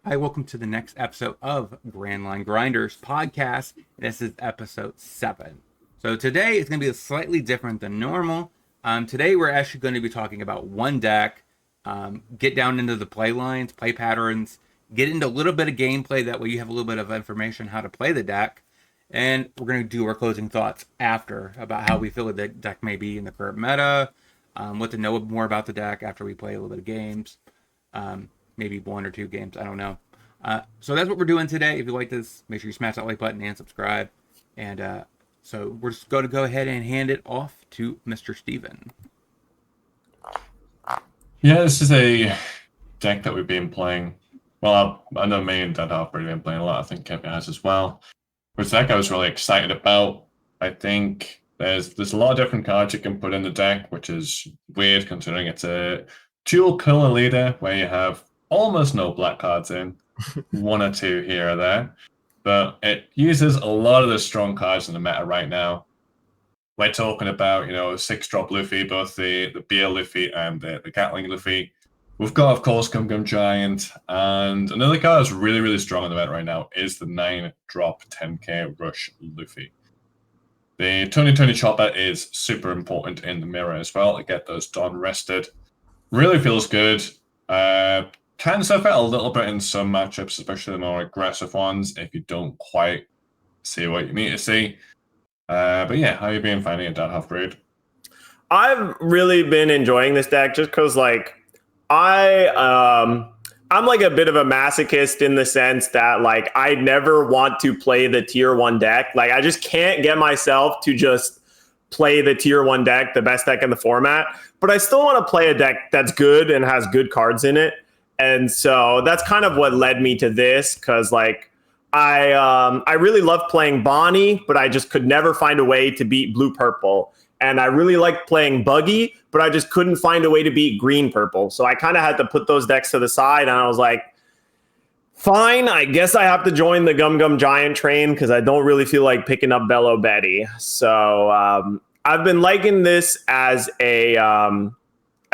Hi, welcome to the next episode of Grand Line Grinders podcast. This is episode 7. So today is going to be slightly different than normal. Today we're actually going to be talking about one deck, get down into the play lines, play patterns, get into a little bit of gameplay. That way you have a little bit of information how to play the deck. And we're going to do our closing thoughts after about how we feel the deck may be in the current meta, what to know more about the deck after we play a little bit of games. Maybe 1 or 2 games, I don't know. So that's what we're doing today. If you like this, make sure you smash that like button and subscribe. And so we're just going to go ahead and hand it off to Mr. Steven. Yeah, this is a deck that we've been playing. Well, I know me and Dad have already been playing a lot. I think Kevin has as well. But it's a deck I was really excited about. I think there's a lot of different cards you can put in the deck, which is weird considering it's a dual color leader where you have almost no black cards in, 1 or 2 here or there. But it uses a lot of the strong cards in the meta right now. We're talking about, 6-drop Luffy, both the BL Luffy and the Gatling Luffy. We've got, of course, Gum Gum Giant, and another card that's really, really strong on the event right now is the 9-drop 10k Rush Luffy. The 2020 Chopper is super important in the mirror as well to get those Dawn rested. Really feels good. Can suffer a little bit in some matchups, especially the more aggressive ones, if you don't quite see what you need to see. But yeah, how you been finding it, Dad Half-Breed? I've really been enjoying this deck just because, I'm like a bit of a masochist in the sense that, I never want to play the tier 1 deck. I just can't get myself to just play the tier 1 deck, the best deck in the format. But I still want to play a deck that's good and has good cards in it. And so that's kind of what led me to this, because I really love playing Bonnie, but I just could never find a way to beat blue purple. And I really liked playing Buggy, but I just couldn't find a way to beat green purple. So I kind of had to put those decks to the side, and I was like, fine, I guess I have to join the Gum Gum Giant train because I don't really feel like picking up Bello Betty. So I've been liking this as an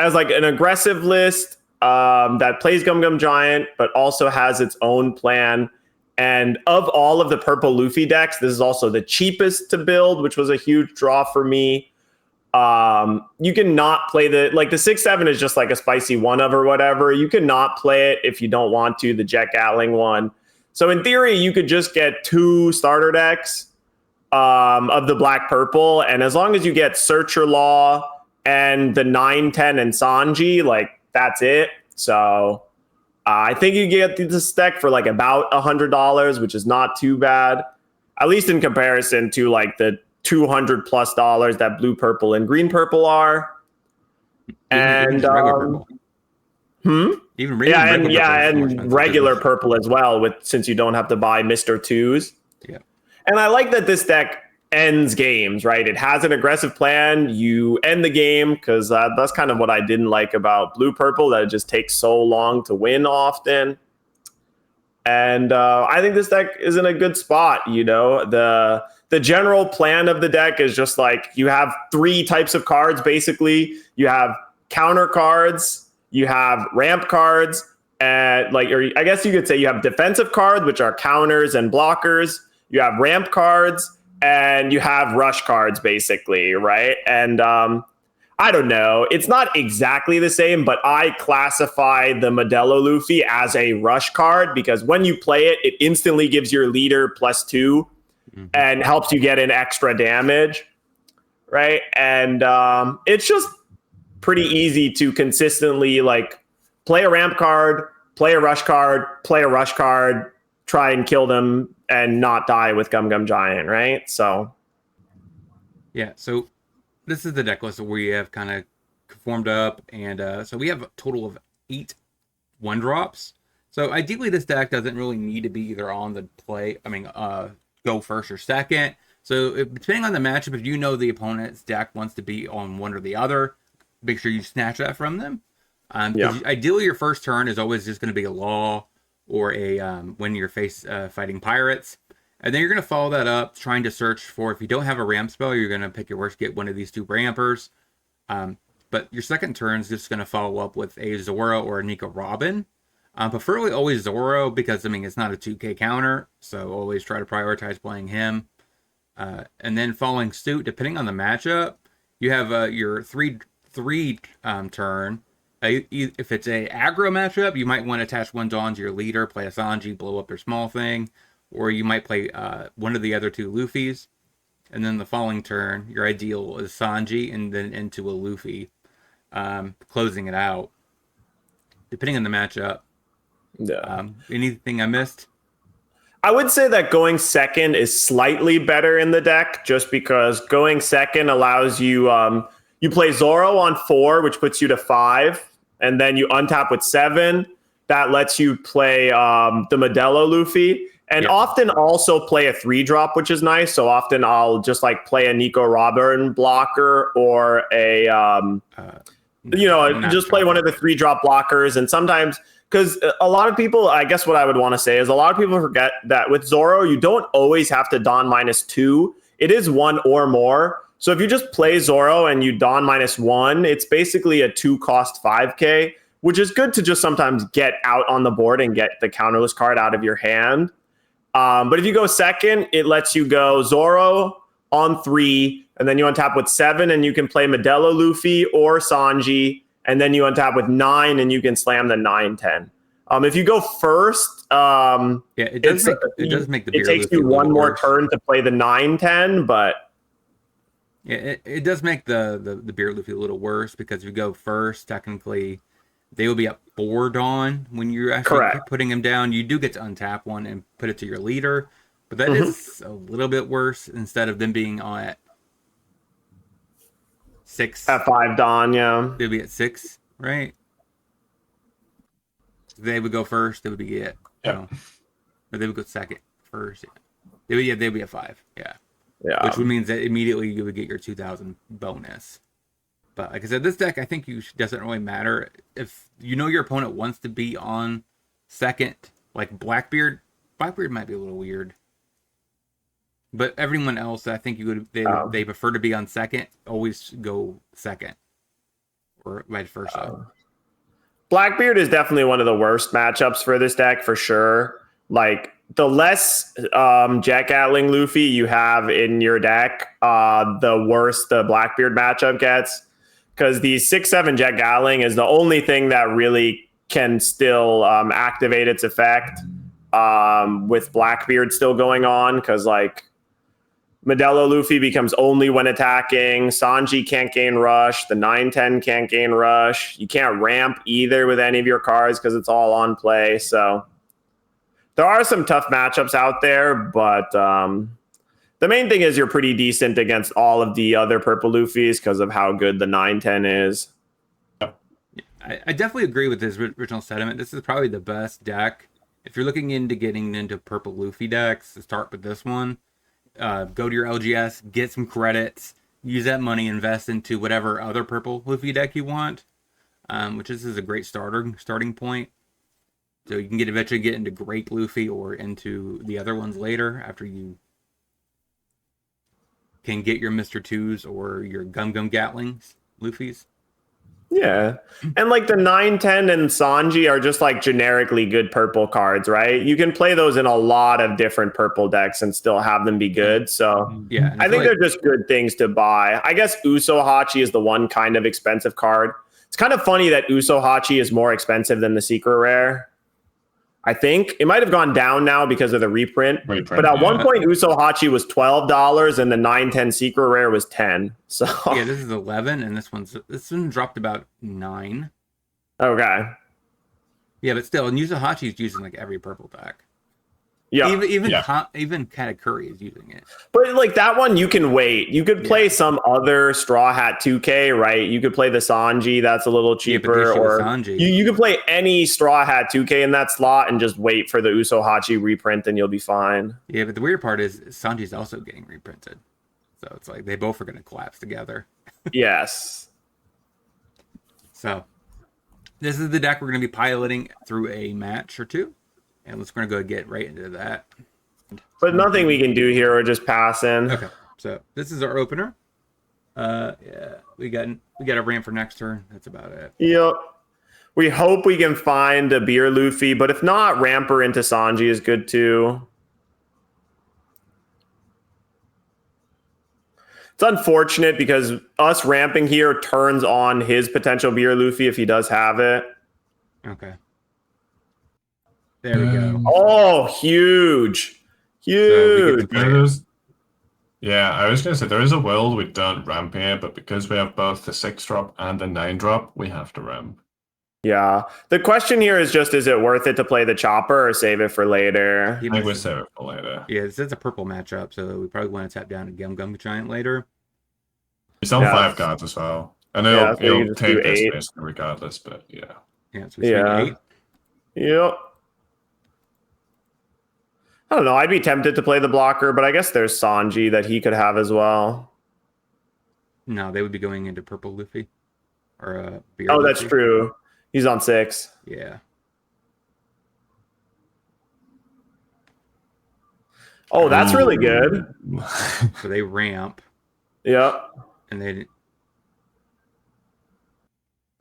aggressive list that plays Gum Gum Giant, but also has its own plan. And of all of the purple Luffy decks, this is also the cheapest to build, which was a huge draw for me. You can not play the 6-7 is just like a spicy 1-of or whatever. You can not play it if you don't want to, the Jet Gatling one. So in theory, you could just get 2 starter decks of the black purple. And as long as you get Searcher Law and the 9-10 and Sanji, that's it. So I think you get this deck for about $100, which is not too bad, at least in comparison to the $200+ that blue purple and green purple are. And Even regular purple as well, since you don't have to buy Mr. 2s. Yeah. And I like that this deck ends games, right? It has an aggressive plan. You end the game, because that's kind of what I didn't like about blue purple, that it just takes so long to win often. And I think this deck is in a good spot. The general plan of the deck is just you have 3 types of cards basically. You have counter cards, you have ramp cards, and I guess you could say you have defensive cards, which are counters and blockers. You have ramp cards, and you have rush cards, basically, right? And I don't know. It's not exactly the same, but I classify the Modelo Luffy as a rush card because when you play it, it instantly gives your leader +2 and helps you get in extra damage, right? And it's just pretty easy to consistently play a ramp card, play a rush card, play a rush card, try and kill them and not die with Gum Gum Giant, right? So yeah, so this is the deck list that we have kind of formed up, and so we have a total of 8 1-drops. So ideally this deck doesn't really need to be either on the go first or second. So depending on the matchup, if you know the opponent's deck wants to be on one or the other, make sure you snatch that from them. Ideally your first turn is always just going to be a law or a when you're fighting pirates. And then you're going to follow that up trying to search for, if you don't have a ramp spell, you're going to pick your worst, get one of these 2 rampers. But your second turn is just going to follow up with a Zora or a Nika Robin. Preferably always Zoro because, I mean, it's not a 2K counter, so always try to prioritize playing him. And then following suit, depending on the matchup, you have your three turn. If it's a aggro matchup, you might want to attach one Dawn to your leader, play a Sanji, blow up their small thing, or you might play one of the other two Luffys. And then the following turn, your ideal is Sanji, and then into a Luffy, closing it out. Depending on the matchup. Yeah. Anything I missed? I would say that going second is slightly better in the deck, just because going second allows you you play Zoro on 4, which puts you to 5, and then you untap with 7. That lets you play the Modelo Luffy, and often also play a 3-drop, which is nice. So often I'll just like play a Nico Robin blocker or a just play one of the 3-drop blockers, and sometimes. Because a lot of people, I guess what I would want to say is a lot of people forget that with Zoro, you don't always have to Dawn -2. It is 1 or more. So if you just play Zoro and you Dawn -1, it's basically a 2-cost 5K, which is good to just sometimes get out on the board and get the counterless card out of your hand. But if you go second, it lets you go Zoro on 3, and then you untap with 7, and you can play Modelo Luffy or Sanji. And then you untap with 9, and you can slam the 9/10. If you go first, it does make the beer. It takes you one more turn to play the 9/10, but it does make the beer Luffy a little worse, because if you go first, technically they will be at 4 Dawn when you're actually putting him down. You do get to untap one and put it to your leader, but that is a little bit worse instead of them being on at 6 at 5 Dawn, yeah. They'd be at 6, right? They would go first. They would be at or they would go second first. Yeah. They'd be at 5. Yeah. Which would mean that immediately you would get your 2,000 bonus. But like I said, this deck, I think doesn't really matter if you know your opponent wants to be on second. Like Blackbeard might be a little weird. But everyone else, I think they prefer to be on second. Always go second, or vice versa. Blackbeard is definitely one of the worst matchups for this deck for sure. Like the less Jet Gatling Luffy you have in your deck, the worse the Blackbeard matchup gets. Because the 6/7 Jet Gatling is the only thing that really can still activate its effect with Blackbeard still going on. Because like. Modelo Luffy becomes only when attacking. Sanji can't gain rush. The 9/10 can't gain rush. You can't ramp either with any of your cards because it's all on play. So there are some tough matchups out there, but the main thing is you're pretty decent against all of the other purple Luffys because of how good the 9/10 is. I definitely agree with this original sentiment. This is probably the best deck. If you're looking into getting into purple Luffy decks, to start with this one. Go to your LGS, get some credits, use that money, invest into whatever other purple Luffy deck you want, which is a great starting point. So you can eventually get into Grape Luffy or into the other ones later after you can get your Mr. 2s or your Gum Gatlings Luffys. Yeah. And like the 9/10 and Sanji are just like generically good purple cards, right? You can play those in a lot of different purple decks and still have them be good. So yeah, I think they're just good things to buy. I guess Uso Hachi is the one kind of expensive card. It's kind of funny that Uso Hachi is more expensive than the Secret Rare. I think it might have gone down now because of the reprint. But at one point, Uso Hachi was $12 and the 9/10 Secret Rare was 10. So yeah, this is 11, and this one dropped about 9. Okay. Yeah, but still, and Uso Hachi is using like every purple deck. Yeah. Even Katakuri is using it. But like that one, you can wait. You could play some other Straw Hat 2K, right? You could play the Sanji, that's a little cheaper. Or you could play any Straw Hat 2K in that slot and just wait for the Uso Hachi reprint and you'll be fine. Yeah, but the weird part is Sanji's also getting reprinted. So it's like they both are going to collapse together. Yes. So this is the deck we're going to be piloting through a match or two. And we're going to go get right into that. But nothing we can do here. We're just passing. Okay, so this is our opener. Yeah, we got a ramp for next turn. That's about it. Yep. We hope we can find a beer Luffy, but if not, Ramper into Sanji is good too. It's unfortunate because us ramping here turns on his potential beer Luffy if he does have it. Okay. There we go. Oh, huge. So we get Huge. to play it. Yeah, I was going to say, there is a world we don't ramp here, but because we have both the 6 drop and the 9 drop, we have to ramp. Yeah. The question here is just, is it worth it to play the chopper or save it for later? I think we'll save it for later. Yeah, this is a purple matchup, so we probably want to tap down a Gum Gum Giant later. He's on Yeah. 5 cards as well. And Yeah, so you he'll just take do this 8. basically regardless, but yeah. Yeah, so we swing Yeah. 8. Yep. I don't know. I'd be tempted to play the blocker, but I guess there's Sanji that he could have as well. No, they would be going into purple Luffy. Or beer Oh, Luffy. that's true. He's on 6. Yeah. Oh, that's really good. So they ramp, Yep. and they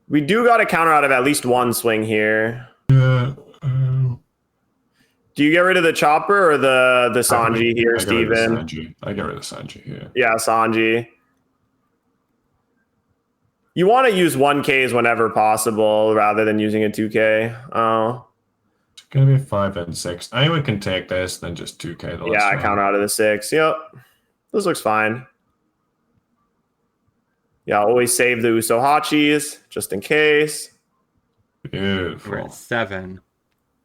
We do got to counter out of at least one swing here. Yeah. Do you get rid of the chopper or the Sanji here, I get rid of Steven? Sanji. I get rid of Sanji here. Yeah, Sanji. You want to use 1Ks whenever possible rather than using a 2K. Oh. It's going to be 5 and 6. I think we can take this, then just 2K the last Yeah, I one. count out of the 6. Yep. This looks fine. Yeah, always save the Uso Hachis just in case. Beautiful. we're at 7.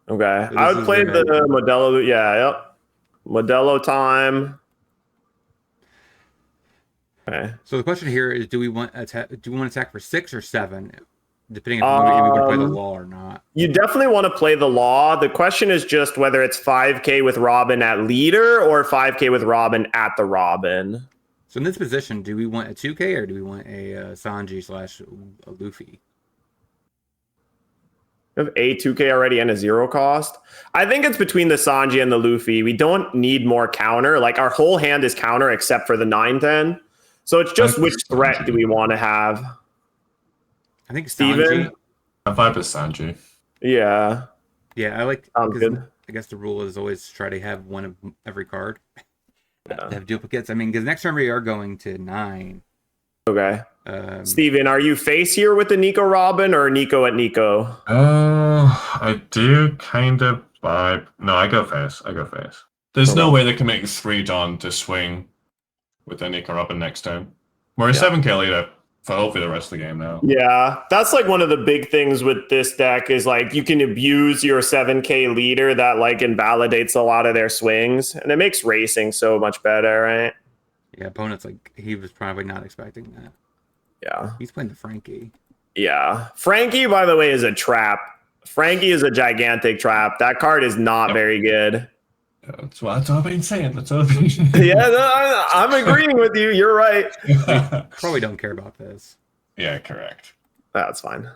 Okay. So I this would is play the- the Modelo. Yeah, yep. Modelo time. Okay. So the question here is: Do we want to attack for 6 or 7, depending on if we want to play the law or not? You definitely want to play the law. The question is just whether it's 5K with Robin at leader or 5K with Robin at the Robin. So in this position, do we want a 2K or do we want a Sanji / a Luffy? We have a 2K already and a 0 cost. I think it's between the Sanji and the Luffy. We don't need more counter. Like our whole hand is counter except for the 9/10. So it's just which threat do we want to have? I think Steven? Sanji. I 5 is Sanji. Yeah. Yeah, I like. Sounds 'cause good. I guess the rule is always try to have one of every card. Yeah. Have duplicates. I mean, because next turn we are going to 9. Okay. Um, Steven, are you face here with the Nico Robin or Nico at Nico? I do kind of vibe. No, I go face. There's no way they can make 3 Dawn to swing with their Nico Robin next turn. We're a 7K leader for hopefully the rest of the game now. Yeah, that's like one of the big things with this deck is like you can abuse your 7K leader that like invalidates a lot of their swings, and it makes racing so much better, right? yeah, opponent's like he was probably not expecting that. Yeah. He's playing the Frankie. Yeah. Frankie, by the way, is a trap. Frankie is a gigantic trap. That card is not very good. That's what I've been saying. That's what I've been saying. Yeah, no, I'm agreeing with you. You're right. Probably don't care about this. Yeah, correct. That's fine.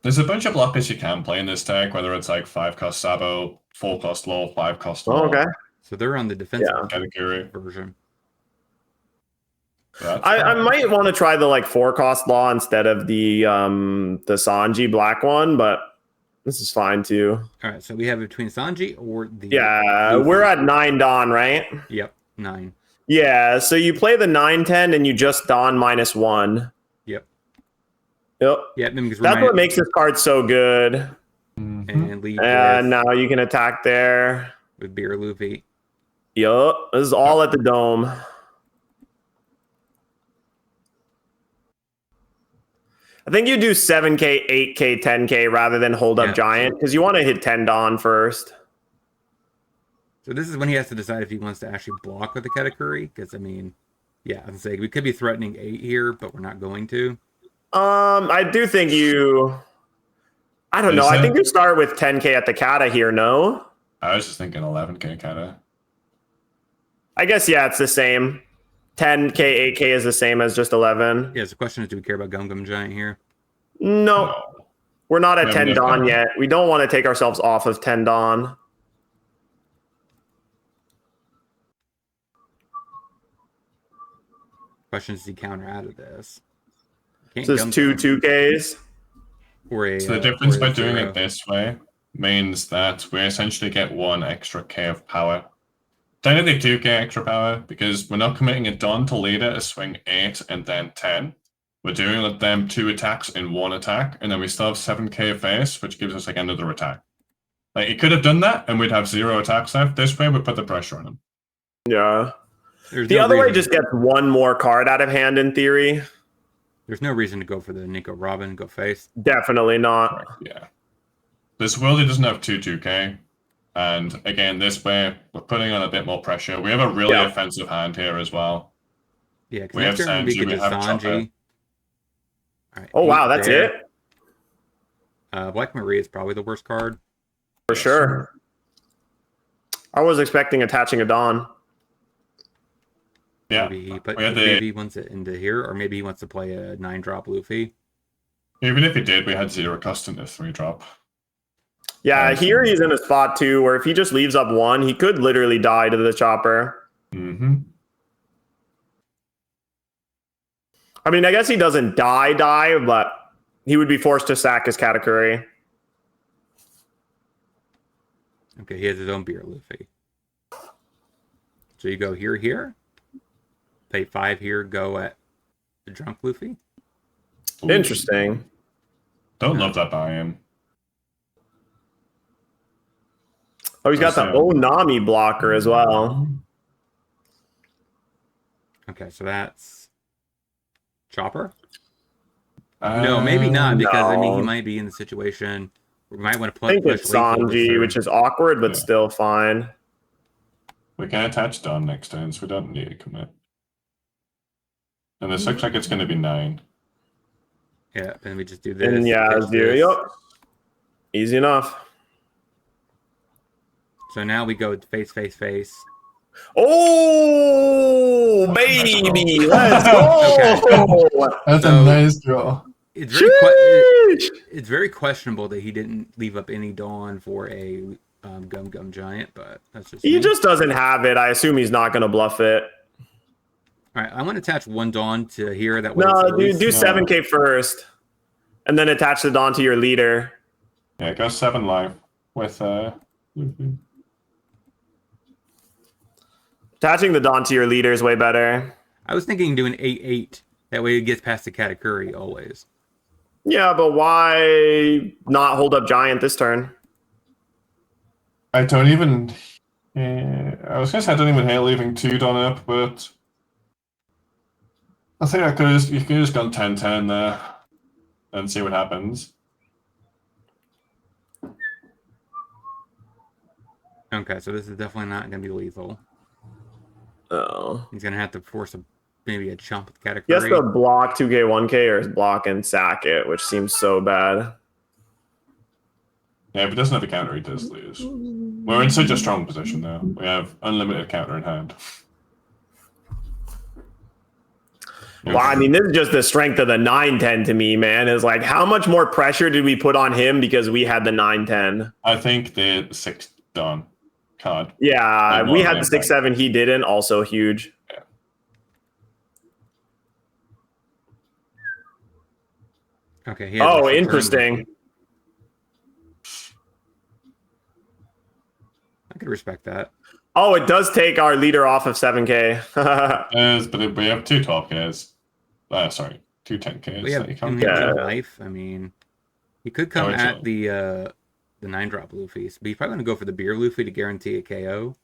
There's a bunch of blockers you can play in this deck, whether it's like 5 cost Sabo, 4 cost Law, 5 cost Law. Oh, okay. So they're on the defensive Katakuri. version. I might want to try the like 4 cost law instead of the Sanji black one, but this is fine too. All right, so we have between Sanji or the Yeah, Luffy. we're at 9 Dawn, right? Yep, 9. Yeah, so you play the 9/10 and you just Dawn -1. Yep. Yep. Yeah, because That's what makes this card so good. and lead And now you can attack there. with Beer Luffy. Yup. This is all at the dome. I think you do 7K, 8K, 10K rather than hold up Yeah. giant because you want to hit 10 Dawn first. So this is when he has to decide if he wants to actually block with the Katakuri. Because I mean, yeah, I'm saying we could be threatening 8 here, but we're not going to. I do think you. I don't know. I think you start with 10K at the kata here. No, I was just thinking 11K kind of. I guess yeah, it's the same. 10K, 8K is the same as just 11. Yeah, so the question is, do we care about Gum Gum Giant here? No, we're not at Yeah, 10 we Dawn don't. yet. We don't want to take ourselves off of 10 Dawn. Question is, does he counter out of this? Can't So Gum it's two Gum. 2Ks. or a. So the difference or by a doing zero. it this way means that we essentially get 1 extra K of power. Technically 2K extra power, because we're not committing a Don to leader to swing 8 and then 10. We're doing with them 2 attacks in 1 attack, and then we still have 7K of face, which gives us like another attack. Like, he could have done that, and we'd have 0 attacks left. This way, we put the pressure on him. Yeah. There's The no other way reason- just gets 1 more card out of hand in theory. There's no reason to go for the Nico Robin, go face. Definitely not. Yeah. This world, he doesn't have 2-2K. And again, this way, we're putting on a bit more pressure. We have a really offensive hand here as well. Yeah, because We have next turn we Sanji, could we just have Chopper. Sanji. All right, Oh, wow, that's there. it? Black Maria is probably the worst card. For sure. I was expecting attaching a Dawn. Yeah. Maybe he wants it into here, or maybe he wants to play a 9-drop Luffy. Even if he did, we had 0 cost in this 3-drop. Yeah, here he's in a spot too where if he just leaves up 1, he could literally die to the chopper. Mm-hmm. I mean, I guess he doesn't die, but he would be forced to sack his Katakuri. Okay, he has his own beer Luffy. So you go here. Pay 5 here, go at the drunk Luffy. Interesting. Don't love that buy-in. Oh, he's got the Onami blocker as well. Okay, so that's Chopper? No, maybe not, because I mean he might be in the situation where we might want to push. I think it's Sanji, which is awkward, but still fine. We can attach Don next turn, so we don't need to commit. And this looks like it's going to be 9. Yeah, and we just do this. And yeah, yep. Easy enough. So now we go face. Oh, baby, let's go. Okay. That's So- a nice draw. It's very questionable that he didn't leave up any Dawn for a Gum Giant, but that's just He me. just doesn't have it. I assume he's not going to bluff it. All right, I want to attach 1 Dawn to here. That way, No, do 7K first, and then attach the Dawn to your leader. Yeah, go 7 life with Luffy. Attaching the Dawn to your leader is way better. I was thinking doing 8-8. That way, it gets past the Katakuri always. Yeah, but why not hold up Giant this turn? I don't even... I was going to say I don't even hate leaving 2 Don up, but... I think you could have just gone 10-10 there and see what happens. Okay, so this is definitely not going to be lethal. Oh. He's going to have to force maybe a chump with Katakuri. He has to block 2K, 1K, or block and sack it, which seems so bad. Yeah, if he doesn't have a counter, he does lose. We're in such a strong position, though. We have unlimited counter in hand. Well, I mean, this is just the strength of the 9-10 to me, man. Is like, how much more pressure did we put on him because we had the 9-10? I think the 6 Don card. Yeah, we had the 6-7. He didn't. Also huge. Yeah. Okay. He has Oh, a interesting. I could respect that. Oh, it does take our leader off of 7K. Yes, but we have 2 12Ks. Sorry, 2 10Ks. We have that you only can't have do. 2 life. I mean, he could come at the 9-drop Luffy, but he's probably going to go for the beer Luffy to guarantee a KO.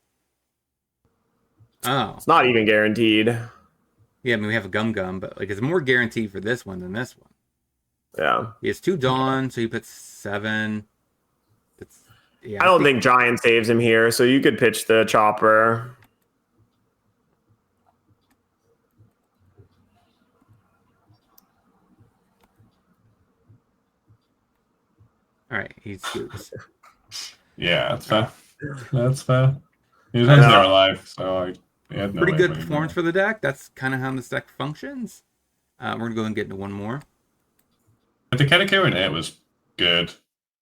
Oh. It's not even guaranteed. Yeah, I mean, we have a Gum, but like it's more guaranteed for this one than this one. Yeah. He has 2 Dawn, so he puts 7. I don't think Giant saves him here, so you could pitch the chopper. All right, he scoops. Yeah, that's fair. That's fair. He was there alive, so he had no Pretty way good of winning performance that. for the deck. That's kind of how this deck functions. We're going to go and get into one more. But the Katakuri in it was good,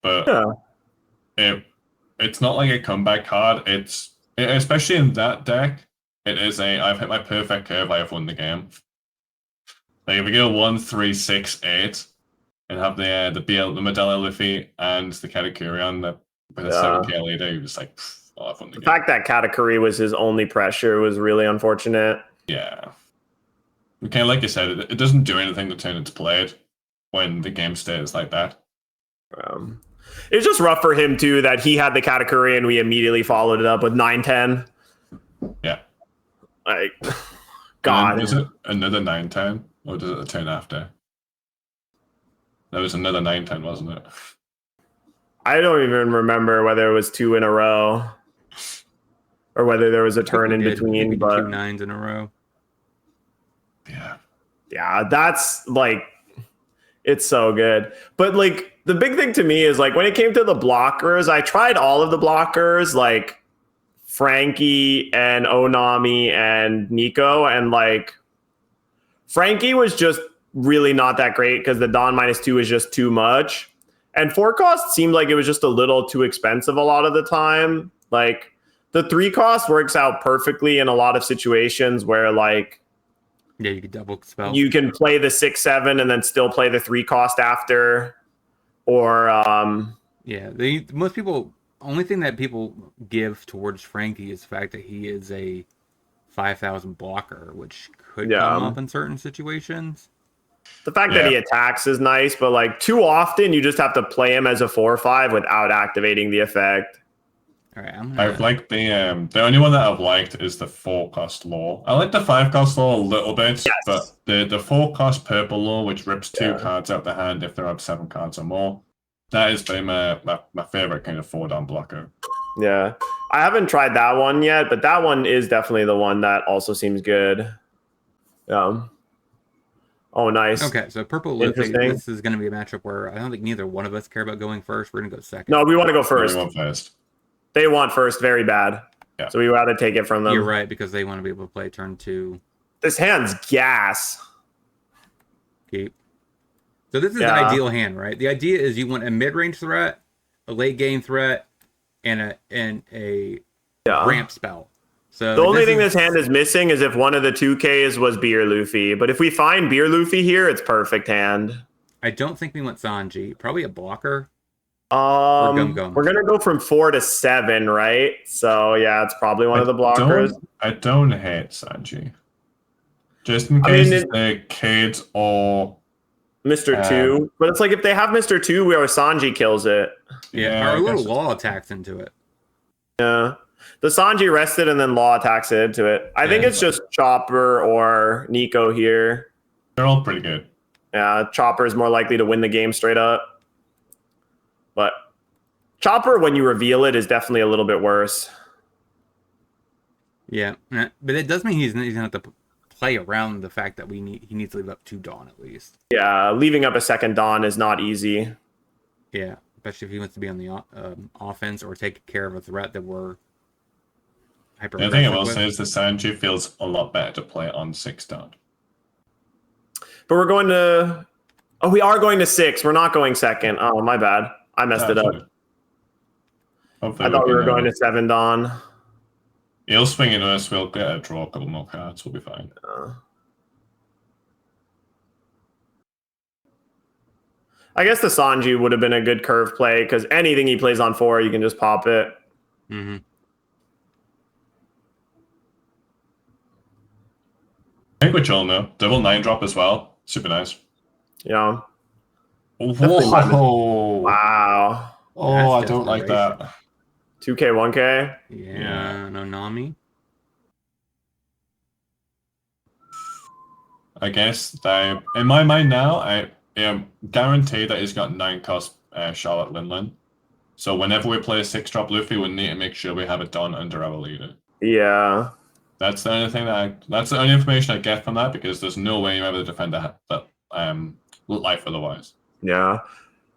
but it's not like a comeback card. It's especially in that deck. It is I've hit my perfect curve. I have won the game. Like if we go 1, 3, 6, 8, and have the Medalla Luffy and the Katakuri on the with a 7k leader. He was like, I'll have fun The again. fact that Katakuri was his only pressure was really unfortunate. Yeah. Okay, like you said, it doesn't do anything to turn into played when the game stays like that. It was just rough for him too that he had the Katakuri and we immediately followed it up with 9-10. Yeah. Like, God. Was it another 9-10? Or does it turn after? There was another 9-10, wasn't it? I don't even remember whether it was 2 in a row or whether there was a turn in between. But 2 9s in a row. Yeah, that's like, it's so good. But like, the big thing to me is like when it came to the blockers, I tried all of the blockers, like Frankie and Onami and Nico, and like Frankie was just really not that great because the Dawn -2 is just too much. And 4 cost seemed like it was just a little too expensive a lot of the time. Like the 3 cost works out perfectly in a lot of situations where like, yeah, you could double spell. You can play the 6/7 and then still play the 3 cost after. Or yeah, most people, only thing that people give towards Frankie is the fact that he is a 5,000 blocker, which could come up in certain situations. The fact that he attacks is nice, but like too often you just have to play him as a 4/5 without activating the effect. All right, I've liked the only one that I've liked is the 4 cost law. I like the 5 cost law a little bit, but the 4 cost purple law, which rips 2 cards out the hand if they're up 7 cards or more, that is my favorite kind of 4-down blocker. Yeah, I haven't tried that one yet, but that one is definitely the one that also seems good. Oh, nice. Okay, so purple Luffy, this is going to be a matchup where I don't think neither one of us care about going first. We're going to go second. No, we want to go first. We want first. They want first very bad. Yeah. So we rather take it from them. You're right, because they want to be able to play turn 2. This hand's gas. Keep. So this is the ideal hand, right? The idea is you want a mid-range threat, a late-game threat, and a ramp spell. So the only thing this hand is missing is if one of the 2Ks was Beer Luffy. But if we find Beer Luffy here, it's perfect hand. I don't think we want Sanji. Probably a blocker. We're gonna go from 4 to 7, right? So yeah, it's probably one of the blockers. I don't hate Sanji. Just in case the kids or Mr. 2. But it's like if they have Mr. 2 where Sanji kills it. Yeah, or a little Law attacks into it. Yeah. The Sanji rested and then Law attacks it into it. I think it's just Chopper or Nico here. They're all pretty good. Yeah, Chopper is more likely to win the game straight up. But Chopper, when you reveal it, is definitely a little bit worse. Yeah, but it does mean he's going to have to play around the fact that he needs to leave up 2 Dawn at least. Yeah, leaving up a second Dawn is not easy. Yeah, especially if he wants to be on the offense or take care of a threat that we're hyper. The thing I will say is the Sanji feels a lot better to play on 6 Dawn. But we're going to... Oh, we are going to 6. We're not going second. Oh, my bad. I messed it up. I thought we were going to 7 Dawn. He'll swing into us. We'll get a draw a couple more cards. We'll be fine. I guess the Sanji would have been a good curve play because anything he plays on 4, you can just pop it. Mm-hmm. I think we're chilling now. Double 9-drop as well. Super nice. Yeah. Whoa. Wow. Oh, I don't like that. 2K, 1K? Yeah, no Nami. I guess that in my mind now, I am guaranteed that he's got 9 cost Charlotte Linlin. So whenever we play a 6-drop Luffy, we need to make sure we have it done under our leader. Yeah. That's the only thing that's the only information I get from that because there's no way you're able to defend that life otherwise. Yeah.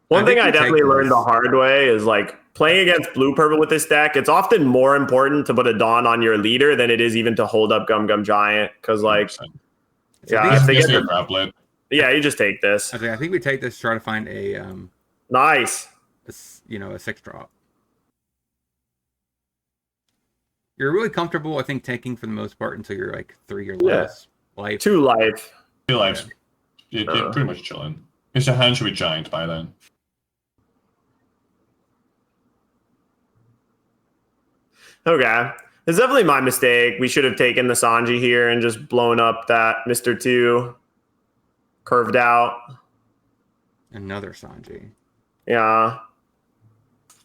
One thing I definitely learned the hard way is like playing against blue purple with this deck, it's often more important to put a Dawn on your leader than it is even to hold up Gum Gum Giant. Because like, 100%. yeah, if they get your grab blade. Yeah, you just take this. I think we take this to try to find a nice, a 6-drop. You're really comfortable, I think, taking for the most part until you're like 3 or less life. 2 life. 2 lives. You're pretty much chilling. His hand should be giant by then. Okay. It's definitely my mistake. We should have taken the Sanji here and just blown up that Mr. 2 curved out. Another Sanji. Yeah.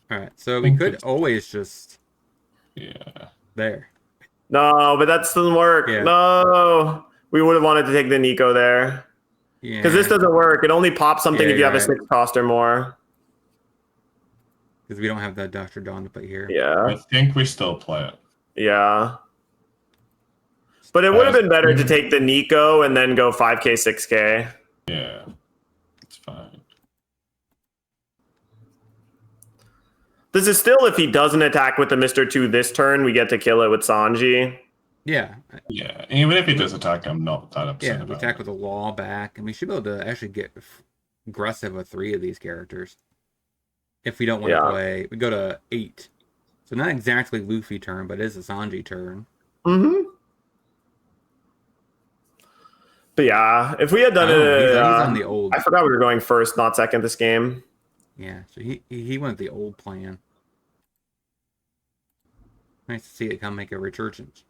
All right, so we could always just Yeah. there. No, but that doesn't work. Yeah. No. We would have wanted to take the Nico there. Yeah. Because this doesn't work. It only pops something Yeah, if you have a right. 6 cost or more. Because we don't have that Dr. Dawn to put here. I Yeah. think we still play it. Yeah. But it would have been better to take the Nico and then go 5k, 6k. Yeah. It's fine. This is still if he doesn't attack with the Mr. 2 this turn, we get to kill it with Sanji. Yeah. Yeah. Even if he does attack, I'm not that upset Yeah, we about attack it. with a wall back, and we should be able to actually get aggressive with 3 of these characters. If we don't want to play, we go to 8. So not exactly Luffy turn, but it is a Sanji turn. Mm-hmm. But yeah, if we had done he's on the old. I forgot we were going first, not second this game. Yeah, so he went the old plan. Nice to see it come make a resurgence.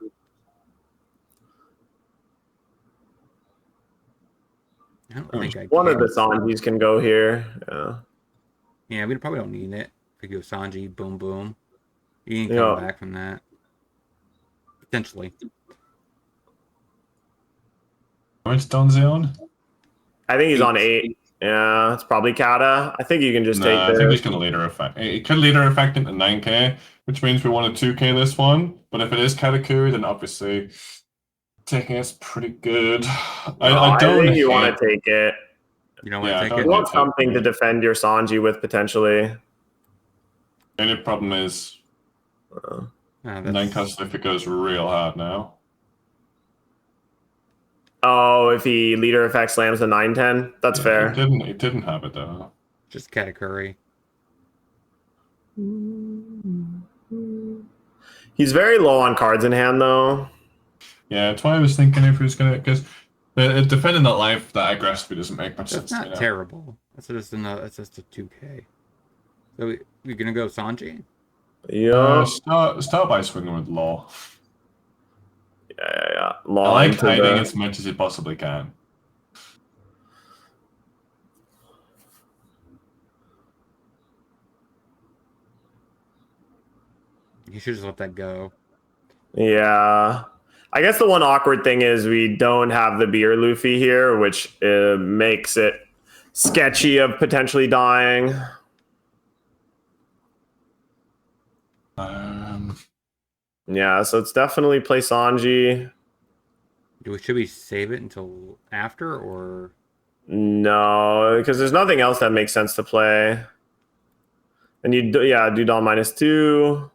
I don't think I One can. of the Sanjis can go here. Yeah, we probably don't need it. If we go Sanji, boom, boom. You can come back from that. Potentially. Which Don's on? I think he's on 8. Yeah, it's probably Kata. I think you can just take I this. think he's going to leader effect. It could leader effect into 9k, which means we want a 2k this one. But if it is Katakuri, then obviously taking it's pretty good. I don't think you want to take it. You don't want to take it? You want something to defend your Sanji with, potentially. The only problem is 9 cost if it goes real hard now. Oh, if he leader effect slams the 9-10, that's fair. He didn't have it though. Just Katakuri. He's very low on cards in hand, though. Yeah, that's why I was thinking if he was gonna, because defending that life that aggressively doesn't make much sense. That's not terrible. That's just a 2k. So we're gonna go Sanji. Yeah. Start by swinging with Law. Yeah. I like hiding as much as you possibly can. You should just let that go. Yeah. I guess the one awkward thing is we don't have the beer Luffy here, which makes it sketchy of potentially dying. Yeah, so it's definitely play Sanji. Should we save it until after, or no? Because there's nothing else that makes sense to play. And do Dawn -2.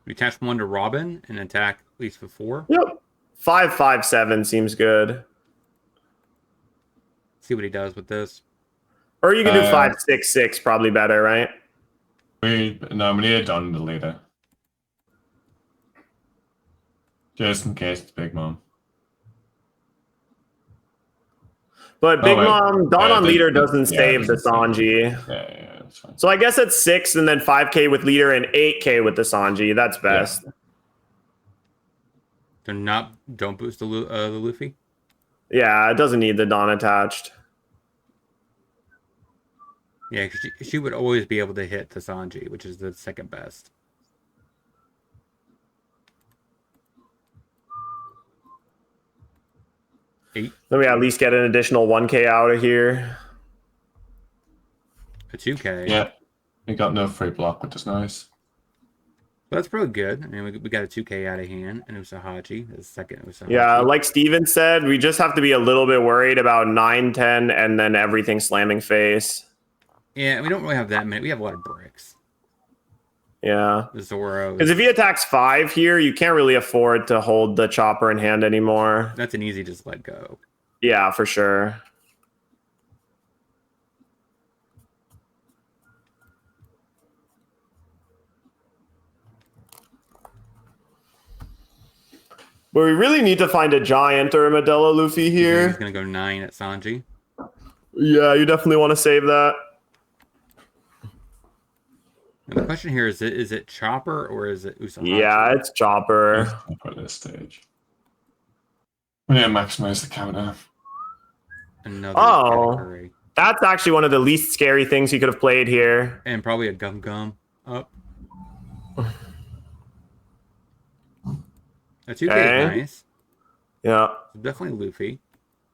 we attach 1 to Robin and attack at least for 4? Yep. 5-5-7 seems good. See what he does with this. Or you can do 5-6-6, probably better, right? We need a Don the leader. Just in case it's Big Mom. But Big Mom, Dawn on leader doesn't save the Sanji. Yeah, that's fine. So I guess it's 6 and then 5k with leader and 8k with the Sanji. That's best. Yeah. Don't boost the Luffy? Yeah, it doesn't need the Dawn attached. Yeah, she would always be able to hit the Sanji, which is the second best. Then we at least get an additional 1k out of here. A 2k. Yeah, we got no free block, which is nice. Well, that's probably good. I mean, we got a 2k out of hand, and Usahachi, the second Usahachi. Yeah, like Steven said, we just have to be a little bit worried about 9-10 and then everything slamming face. Yeah, we don't really have that many. We have a lot of bricks. Yeah. The Zoro. Because if he attacks 5 here, you can't really afford to hold the chopper in hand anymore. That's an easy just let go. Yeah, for sure. But we really need to find a giant or a Modelo Luffy He's here. gonna go 9 at Sanji. Yeah, you definitely want to save that. And the question here is it Chopper or is it Usahachi? Yeah, it's Chopper. At this stage. We need to maximize the counter. Another Oh. category. That's actually one of the least scary things he could have played here. And probably a Gum Gum up. A 2K Okay. is nice. Yeah. Definitely Luffy.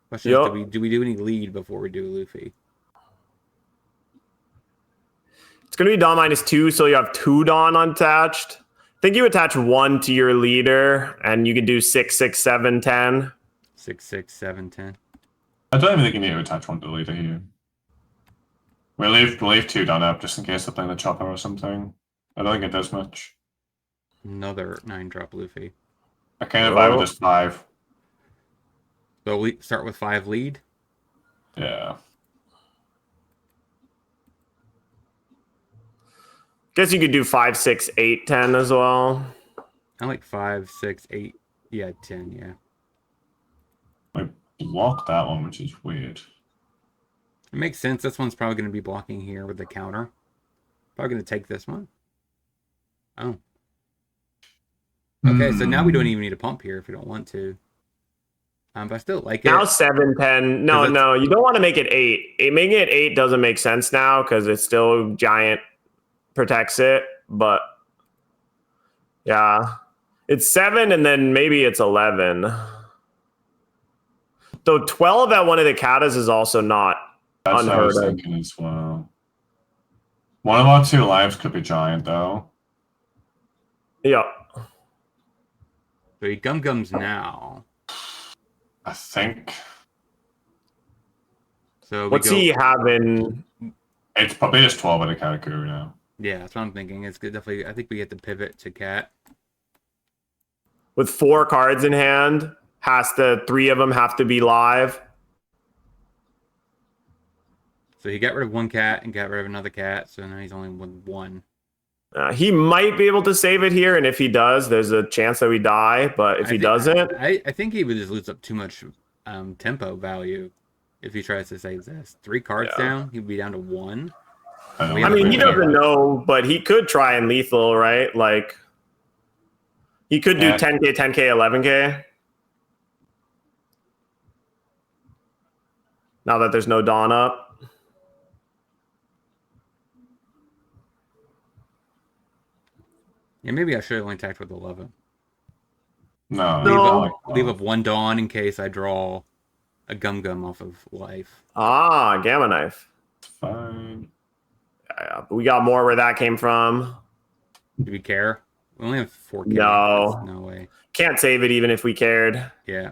Question is, Yep. do we do any lead before we do Luffy? It's going to be Dawn -2, so you have 2 Dawn attached. I think you attach 1 to your leader, and you can do 6, 6, 7, 10. 6, 6, 7, 10. I don't even think you need to attach one to the leader here. We'll leave 2 done up just in case they're playing the chopper or something. I don't think it does much. Another 9-drop Luffy. I kind of vibe with this 5. So we start with 5 lead. Yeah. Guess you could do 5, 6, 8, 10 as well. I like 5, 6, 8. Yeah, 10. Yeah. I blocked that one, which is weird. It makes sense. This one's probably going to be blocking here with the counter. Probably going to take this one. Oh. Okay, so now we don't even need a pump here if we don't want to. But I still like it. Now 7, 10. No, you don't want to make it 8. Making it 8 doesn't make sense now because it's still giant protects it. But yeah, it's 7 and then maybe it's 11. Though 12 at one of the katas is also not That's what I was unheard of. thinking as well. One of our 2 lives could be giant, though. Yeah. So he Gum Gums now. I think. So what's he having? It's probably just 12 at the Katakuri now. Yeah, that's what I'm thinking. It's good. Definitely, I think we get to pivot to Cat. With 4 cards in hand, 3 of them have to be live. So he got rid of 1 cat and got rid of another cat. So now he's only with 1. He might be able to save it here, and if he does, there's a chance that we die. But if he doesn't, I think he would just lose up too much tempo value if he tries to save this. 3 cards down, he'd be down to 1. I mean, he doesn't know, but he could try and lethal, right? Like, he could do 10K, 10K, 11K. Now that there's no Dawn up. Yeah, maybe I should have only attacked with 11. No. Leave up 1 Dawn in case I draw a Gum Gum off of life. Ah, Gamma Knife. Fine. Yeah, but we got more where that came from. Do we care? We only have 4K. No. No way. Can't save it even if we cared. Yeah.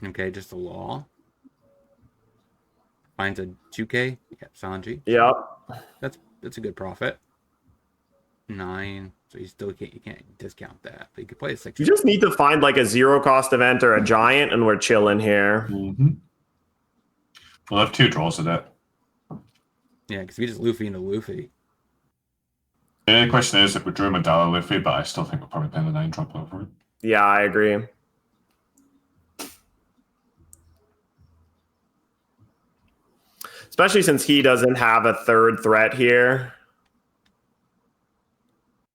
Okay, just a law. Finds a 2K. Yeah, Sanji. Yep. That's a good profit. 9. So you can't discount that. But you could play a 6. You just need to find like a 0 cost event or a giant, and we're chilling here. Mm-hmm. We'll have 2 draws of that. Yeah, because we just Luffy into Luffy. The only question is if we drew Medalla Luffy, but I still think we'll probably pay the 9 drop over it. Yeah, I agree. Especially since he doesn't have a 3rd threat here.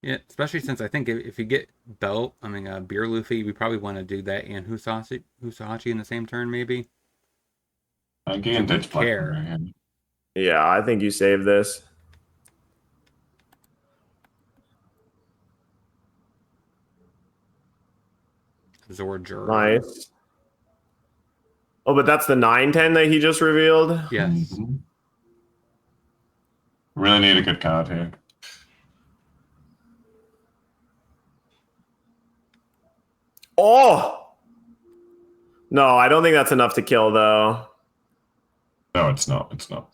Yeah, especially since I think if you get Beer Luffy, we probably want to do that and Husahachi in the same turn, maybe. Again, Don't care. Yeah, I think you save this. Zorger. Nice. Oh, but that's the 9/10 that he just revealed? Yes. Mm-hmm. Really need a good card here. Oh! No, I don't think that's enough to kill, though. No, it's not. It's not.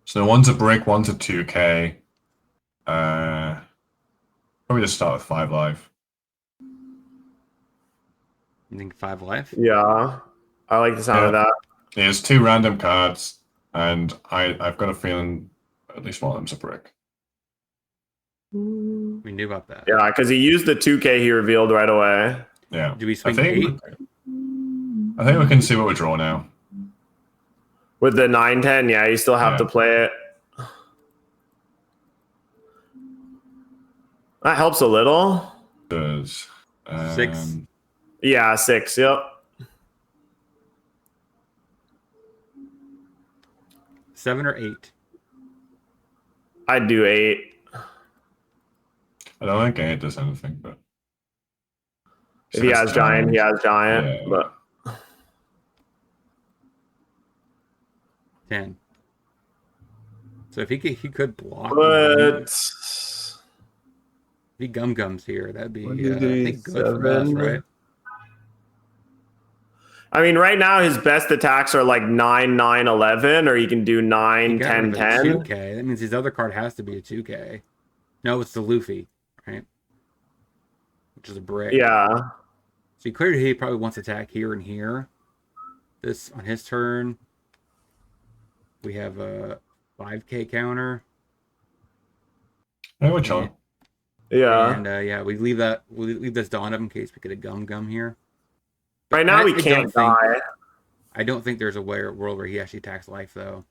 So one's a brick, one's a 2K. Probably just start with 5 live. You think 5 life? Yeah. I like the sound of that. There's 2 random cards. And I've got a feeling at least one of them's a brick. We knew about that. Yeah, because he used the 2K he revealed right away. Yeah. Do we swing I 8? think we can see what we draw now. With the 9-10, yeah, you still have Yeah. to play it. That helps a little. Does 6. Yeah, 6. Yep. 7 or 8? I'd do 8. I don't think it does anything, but If he has giant, he has giant. Yeah. But 10. So if he could block. but If he gums here, that'd be 1, 2, I 3, think good for us, 7. right? I mean, right now his best attacks are like 9, 9, 11, or he can do 9, He got 10, rid of a 10. 2K. That means his other card has to be a 2K. No, it's the Luffy, right? Which is a brick. Yeah. So clearly he probably wants to attack here and here. This on his turn. We have a 5K counter. Hey, we're chilling. Yeah. And yeah, we leave this Dawn up in case we get a gum here. Right now I we don't can't think- die. I don't think there's a world where he actually attacks life though.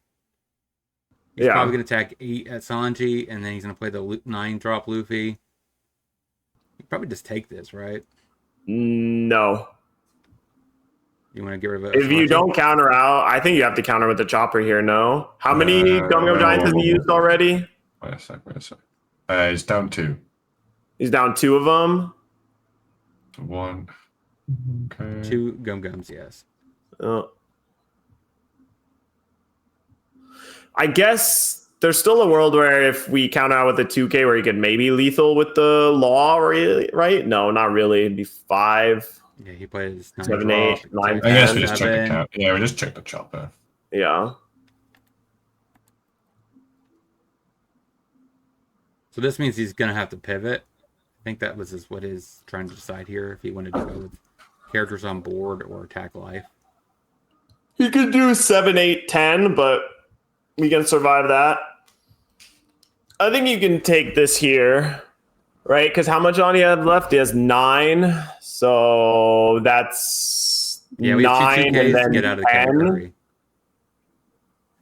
He's Yeah. probably gonna attack 8 at Sanji, and then he's gonna play the 9 drop Luffy. You probably just take this, right? No. You want to get rid of it? If you don't counter out, I think you have to counter with the chopper here, no? How many Gum Gum Giants has he used already? Wait a sec. He's down 2. He's down 2 of them. 1. Okay. 2 gums, yes. I guess there's still a world where if we counter out with the 2K where he could maybe lethal with the law, right? No, not really. It'd be 5. Yeah, he plays 9 7, drop, 8, 9, attacks I guess we just check the 7. count. Yeah, we just check the chopper. Yeah. So this means he's gonna have to pivot. I think that was what he's trying to decide here. If he wanted to go with characters on board or attack life. He could do 7, 8, 10, but we can survive that. I think you can take this here, right? Because how much on he have left? He has 9. So that's Yeah, we have 9 2 and 2Ks to then get out of the 10. category.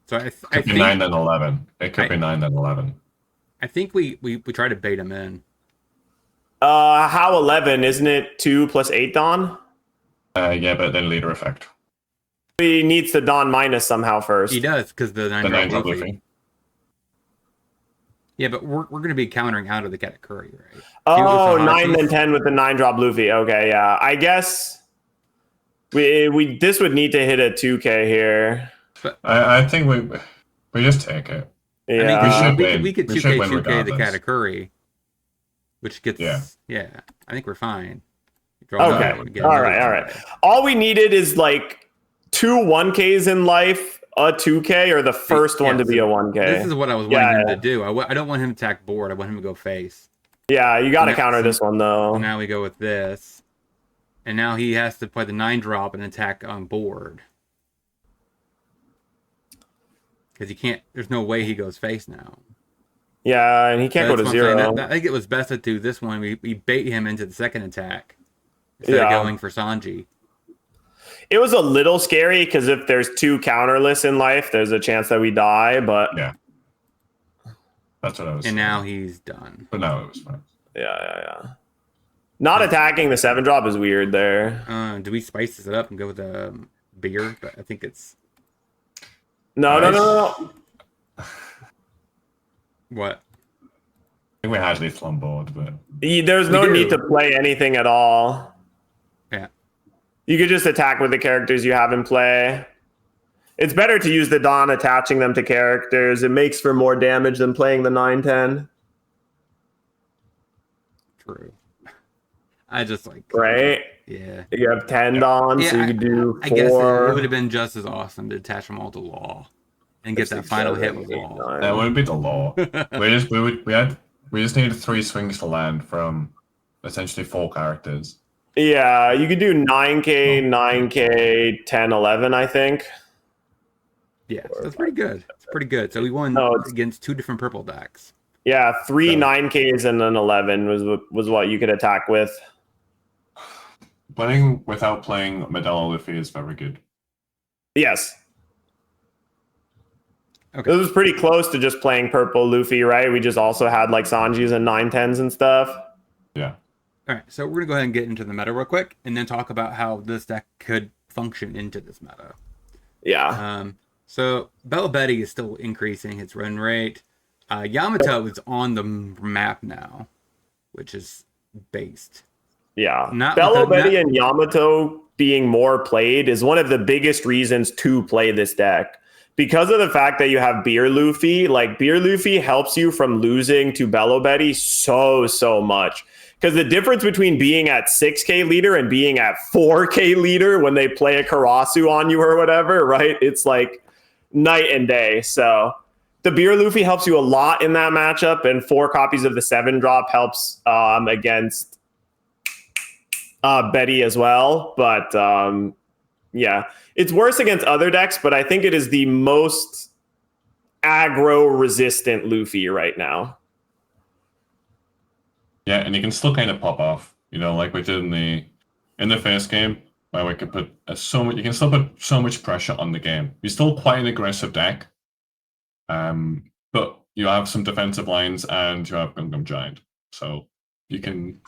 So I Could be think 9 then 11. It could be 9 then 11. I think we try to bait him in. How 11? Isn't it 2 plus 8 Dawn? Yeah, but then leader effect. He needs to Dawn minus somehow first. He does because the 9 The 9 drop drop Luffy. Luffy. Yeah, but we're going to be countering out of the category, right? Oh, Two 9 Usahachis. then 10 with the 9 drop Luffy. Okay, yeah. I guess we this would need to hit a 2K here. I think we just take it. Yeah. We should we win. could We 2K should win 2K the regardless. category, which gets Yeah. I think we're fine. Draw Okay. out, get All another right. All guy. right. All we needed is like 2 1Ks in life, a 2K, or the first one to be a 1K. This is what I was wanting Yeah, him yeah. to do. I don't want him to attack board. I want him to go face. Yeah, you got to Yeah, counter so- this one though. So now we go with this, and now he has to play the 9 drop and attack on board because he can't. There's no way he goes face now. Yeah, and he can't So go to that's what I'm 0. saying. I think it was best to do this one. We bait him into the second attack instead of Yeah. going for Sanji. It was a little scary because if there's 2 counterless in life, there's a chance that we die. But Yeah. That's what I was And saying. now he's done. But no, it was fine. yeah. Not attacking the 7 drop is weird there. Do we spice this up and go with a beer? But I think it's No. what? I think we had lethal on board, but There's no do. need to play anything at all. Yeah. You could just attack with the characters you have in play. It's better to use the Dawn attaching them to characters. It makes for more damage than playing the 9-10. True. I just like Right? Yeah. You have 10 Dawn, so you could do 4. I guess it would have been just as awesome to attach them all to Law and get that final hit with Law. that wouldn't be the law. we just needed 3 swings to land from essentially 4 characters. Yeah, you could do 9K, 9K, 10, 11, I think. Yeah, so that's pretty good. It's pretty good. So we won against 2 different purple decks. Yeah, 3 9Ks and an 11 was what you could attack with. Playing without playing Medalla Luffy is very good. Yes. Okay. It was pretty close to just playing purple Luffy, right? We just also had like Sanjis and 9-10s and stuff. Yeah. All right, so we're going to go ahead and get into the meta real quick and then talk about how this deck could function into this meta. Yeah. So Bella Betty is still increasing its run rate. Yamato is on the map now, which is based. Yeah. Bella Betty and Yamato being more played is one of the biggest reasons to play this deck. Because of the fact that you have Beer Luffy, like Beer Luffy helps you from losing to Bella Betty so much. Because the difference between being at 6K leader and being at 4K leader when they play a Karasu on you or whatever, right? It's like night and day. So the Beer Luffy helps you a lot in that matchup, and 4 copies of the 7-drop helps against Betty as well. But yeah, it's worse against other decks, but I think it is the most aggro resistant Luffy right now. Yeah, and you can still kind of pop off, like we did in the first game, where we could put you can still put so much pressure on the game. You're still quite an aggressive deck, but you have some defensive lines and you have Gum Gum Giant, so you can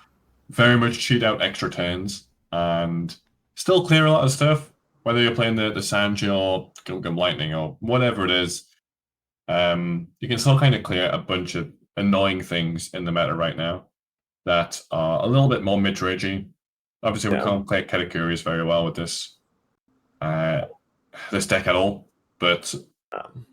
very much cheat out extra turns and still clear a lot of stuff. Whether you're playing the Sanji or Gum Gum Lightning or whatever it is, you can still kind of clear a bunch of annoying things in the meta right now that are a little bit more mid-rangey. Obviously, we can't play Katakuri's very well with this deck at all, but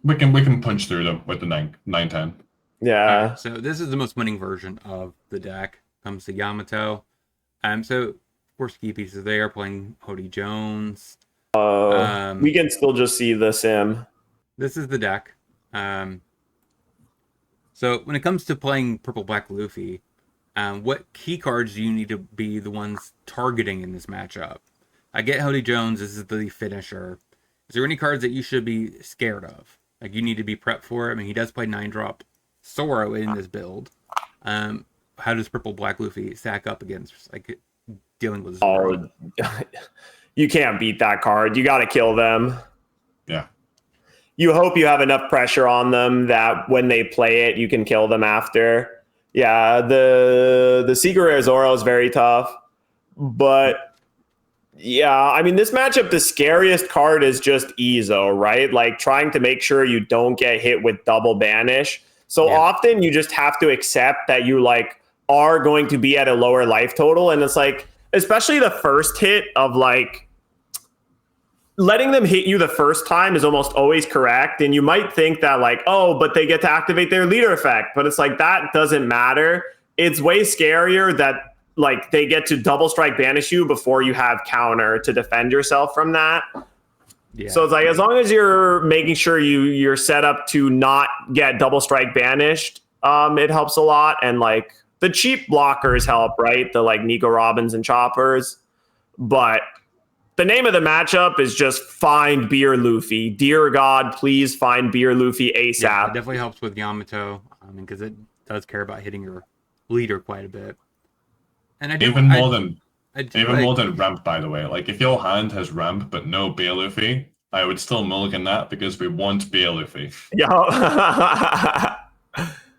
we can punch through them with the 9-10. Yeah. Right, so this is the most winning version of the deck. Comes to Yamato. So 4 ski pieces there, playing Hody Jones. We can still just see the sim. This is the deck. So when it comes to playing Purple Black Luffy, what key cards do you need to be the ones targeting in this matchup? I get Hody Jones. This is the finisher. Is there any cards that you should be scared of? Like you need to be prepped for? I mean, he does play 9-drop Sorrow in this build. How does Purple Black Luffy stack up against like dealing with Zoro? You can't beat that card. You got to kill them. Yeah. You hope you have enough pressure on them that when they play it, you can kill them after. Yeah, the Secret Rare Zoro is very tough. But yeah, I mean, this matchup, the scariest card is just Ezo, right? Like trying to make sure you don't get hit with double banish. So often you just have to accept that you like are going to be at a lower life total. And it's like, especially the first hit of like letting them hit you the first time is almost always correct. And you might think that like, oh, but they get to activate their leader effect. But it's like, that doesn't matter. It's way scarier that like they get to double strike banish you before you have counter to defend yourself from that. Yeah. So it's like, as long as you're making sure you're set up to not get double strike banished, it helps a lot. And like the cheap blockers help, right? The like Nico Robbins and Choppers. But the name of the matchup is just find Beer Luffy. Dear God, please find Beer Luffy ASAP. Yeah, it definitely helps with Yamato. I mean, because it does care about hitting your leader quite a bit. And I do more than ramp, by the way. Like if your hand has ramp but no Beer Luffy, I would still mulligan that because we want Beer Luffy. Yeah.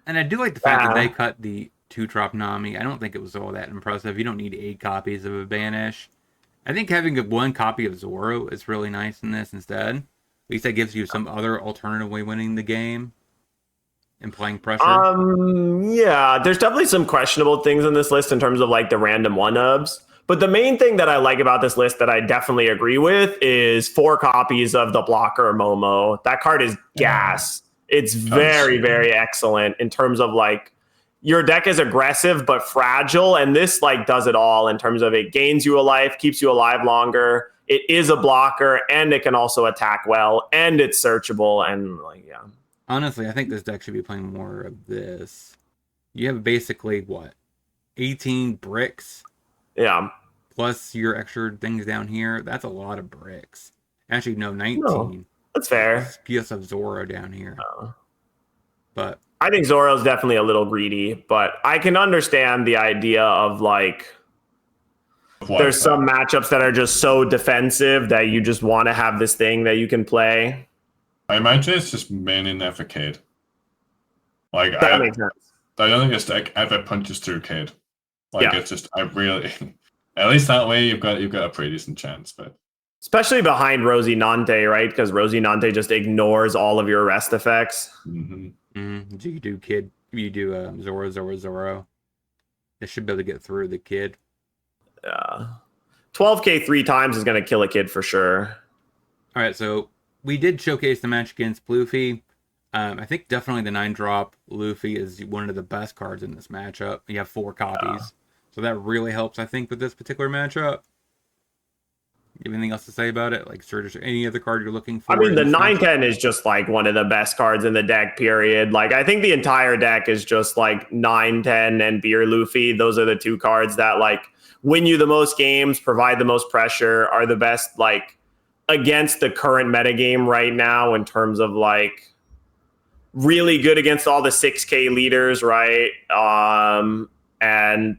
And I do like the fact that they cut the 2-drop Nami. I don't think it was all that impressive. You don't need 8 copies of a banish. I think having 1 copy of Zoro is really nice in this instead. At least that gives you some other alternative way winning the game and playing pressure. Yeah, there's definitely some questionable things in this list in terms of like the random 1-ubs. But the main thing that I like about this list that I definitely agree with is 4 copies of the blocker Momo. That card is gas. It's very, very excellent in terms of like your deck is aggressive but fragile, and this like does it all in terms of it gains you a life, keeps you alive longer. It is a blocker, and it can also attack well, and it's searchable, and like Honestly, I think this deck should be playing more of this. You have basically 18 bricks. Yeah. Plus your extra things down here. That's a lot of bricks. Actually, no, 19. That's fair. You also have Zoro down here, but I think Zoro's definitely a little greedy, but I can understand the idea of like there's some matchups that are just so defensive that you just want to have this thing that you can play. I imagine it's just mainly there for Cade. Like That makes sense. I don't think this deck ever punches through Cade. Like Yeah. it's just I really at least that way you've got a pretty decent chance, but Especially behind Rosinante, right? Because Rosinante just ignores all of your rest effects. So you do Kid, you do Zoro. They should be able to get through the Kid. 12k 3 times is going to kill a kid for sure. All right, so we did showcase the match against Luffy. I think definitely the 9-drop Luffy is one of the best cards in this matchup. You have 4 copies. So that really helps, I think, with this particular matchup. You have anything else to say about it? Like, Surge, or any other card you're looking for? I mean, the 9-10 is just like one of the best cards in the deck, period. Like, I think the entire deck is just like 9-10 and Beer Luffy. Those are the 2 cards that like win you the most games, provide the most pressure, are the best like against the current metagame right now in terms of like really good against all the 6k leaders, right? And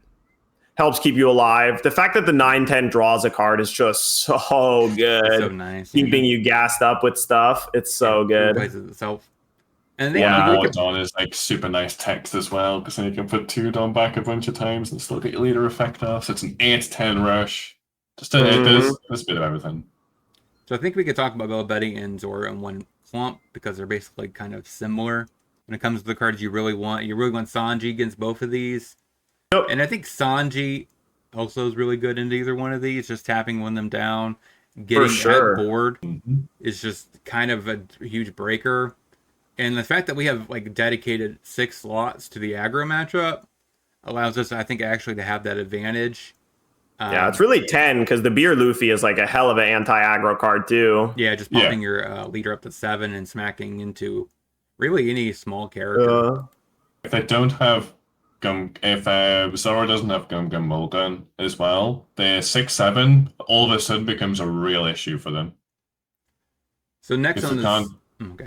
helps keep you alive. The fact that the 9-10 draws a card is just so good. It's so nice. Keeping you gassed up with stuff. It's so good. It plays itself. And then on is like super nice text as well, because then you can put 2 down back a bunch of times and still get your leader effect off. So it's an 8-10 rush. Just there's a bit of everything. So I think we could talk about Bell Betty and Zoro in one clump because they're basically kind of similar when it comes to the cards you really want. You really want Sanji against both of these. Yep. And I think Sanji also is really good into either one of these. Just tapping one of them down, getting at board is just kind of a huge breaker. And the fact that we have like dedicated 6 slots to the aggro matchup allows us, I think, actually to have that advantage. Yeah, it's really 10 because the Beer Luffy is like a hell of an anti-aggro card too. Yeah, just popping your leader up to 7 and smacking into really any small character. If they don't have if Zoro doesn't have Gum Gum Mulligan as well, the 6-7 all of a sudden becomes a real issue for them. So next on this,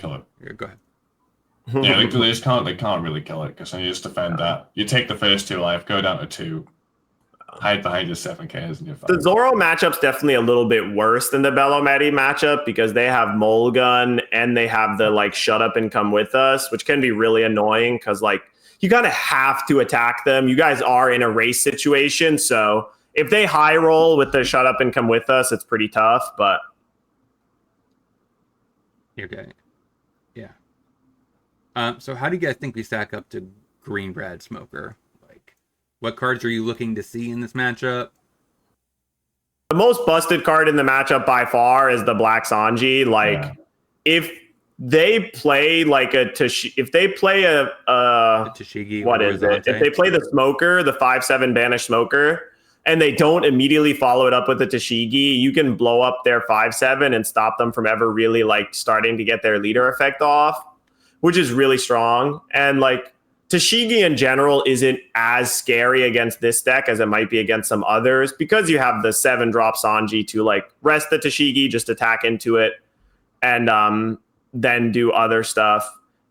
kill it. Yeah, go ahead. Yeah, they can't really kill it because then you just defend that. You take the first 2 life, go down to 2, hide behind your 7Ks, and you're fine. The Zoro matchup's definitely a little bit worse than the Bellometti matchup because they have Mulligan and they have the like shut up and come with us, which can be really annoying because like you kind of have to attack them. You guys are in a race situation, so if they high roll with the shut up and come with us, it's pretty tough. But okay, yeah. So how do you guys think we stack up to Green Brad Smoker? Like, what cards are you looking to see in this matchup? The most busted card in the matchup by far is the Black Sanji. Like, if they play like if they play a Tashigi, what is it? If they play the Smoker, the 5/7 Banished Smoker, and they don't immediately follow it up with the Tashigi, you can blow up their 5/7 and stop them from ever really like starting to get their leader effect off, which is really strong. And like Tashigi in general isn't as scary against this deck as it might be against some others because you have the 7-drop Sanji to like rest the Tashigi, just attack into it, and then do other stuff.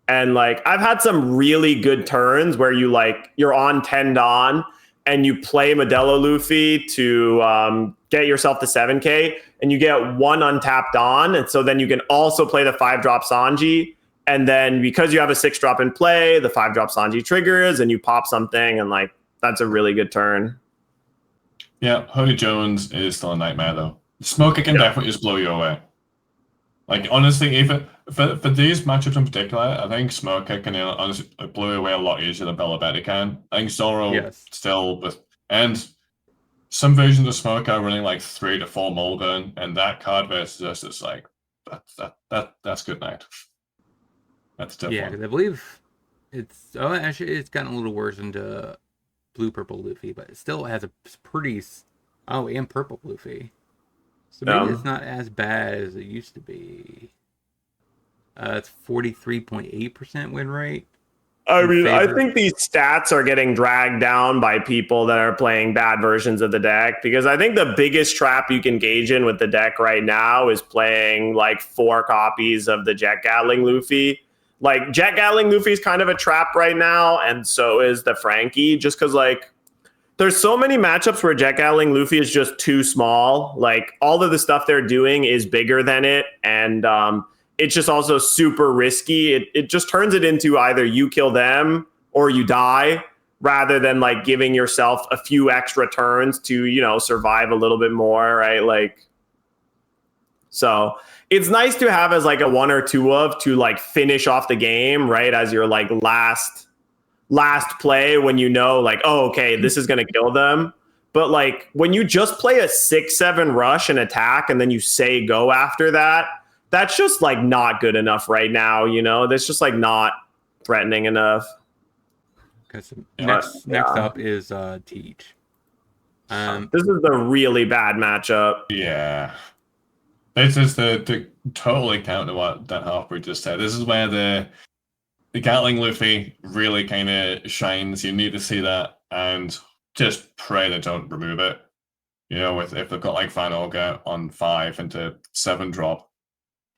And like I've had some really good turns where you're on 10 Dawn and you play Modelo Luffy to get yourself to 7k and you get 1 untapped Dawn, and so then you can also play the 5-drop Sanji, and then because you have a 6-drop in play, the 5-drop Sanji triggers and you pop something, and like that's a really good turn. Yeah, Holy Jones is still a nightmare though. Smoker can definitely just blow you away. Like honestly, even for these matchups in particular, I think Smoker can honestly blow you away a lot easier than Bellabetti can. I think Zoro still and some versions of Smoker are running like 3 to 4 Mulligan, and that card versus us is like that's good night. That's tough. Yeah, because I believe it's it's gotten a little worse into Blue Purple Luffy, but it still has a pretty and Purple Luffy. So maybe it's not as bad as it used to be. It's 43.8% win rate. I mean, I favor. think these stats are getting dragged down by people that are playing bad versions of the deck, because I think the biggest trap you can gauge in with the deck right now is playing like 4 copies of the Jet Gatling Luffy. Like, Jet Gatling Luffy is kind of a trap right now, and so is the Frankie, just because like there's so many matchups where Jet Gatling Luffy is just too small. Like, all of the stuff they're doing is bigger than it, and it's just also super risky. It just turns it into either you kill them or you die, rather than like giving yourself a few extra turns to, you know, survive a little bit more, right? Like, so it's nice to have as like a 1 or 2 of to like finish off the game, right? As your like last play, when you know like, oh, okay, this is going to kill them. But like when you just play a 6-7 rush and attack and then you say go after that, that's just like not good enough right now, you know? That's just like not threatening enough. Okay, so But, next yeah. up is Teach. This is the really bad matchup. Yeah. This is the totally counter what Dan Harper just said. This is where the Gatling Luffy really kind of shines. You need to see that and just pray they don't remove it. You know, if they've got like Van Ogre on 5 into 7 drop,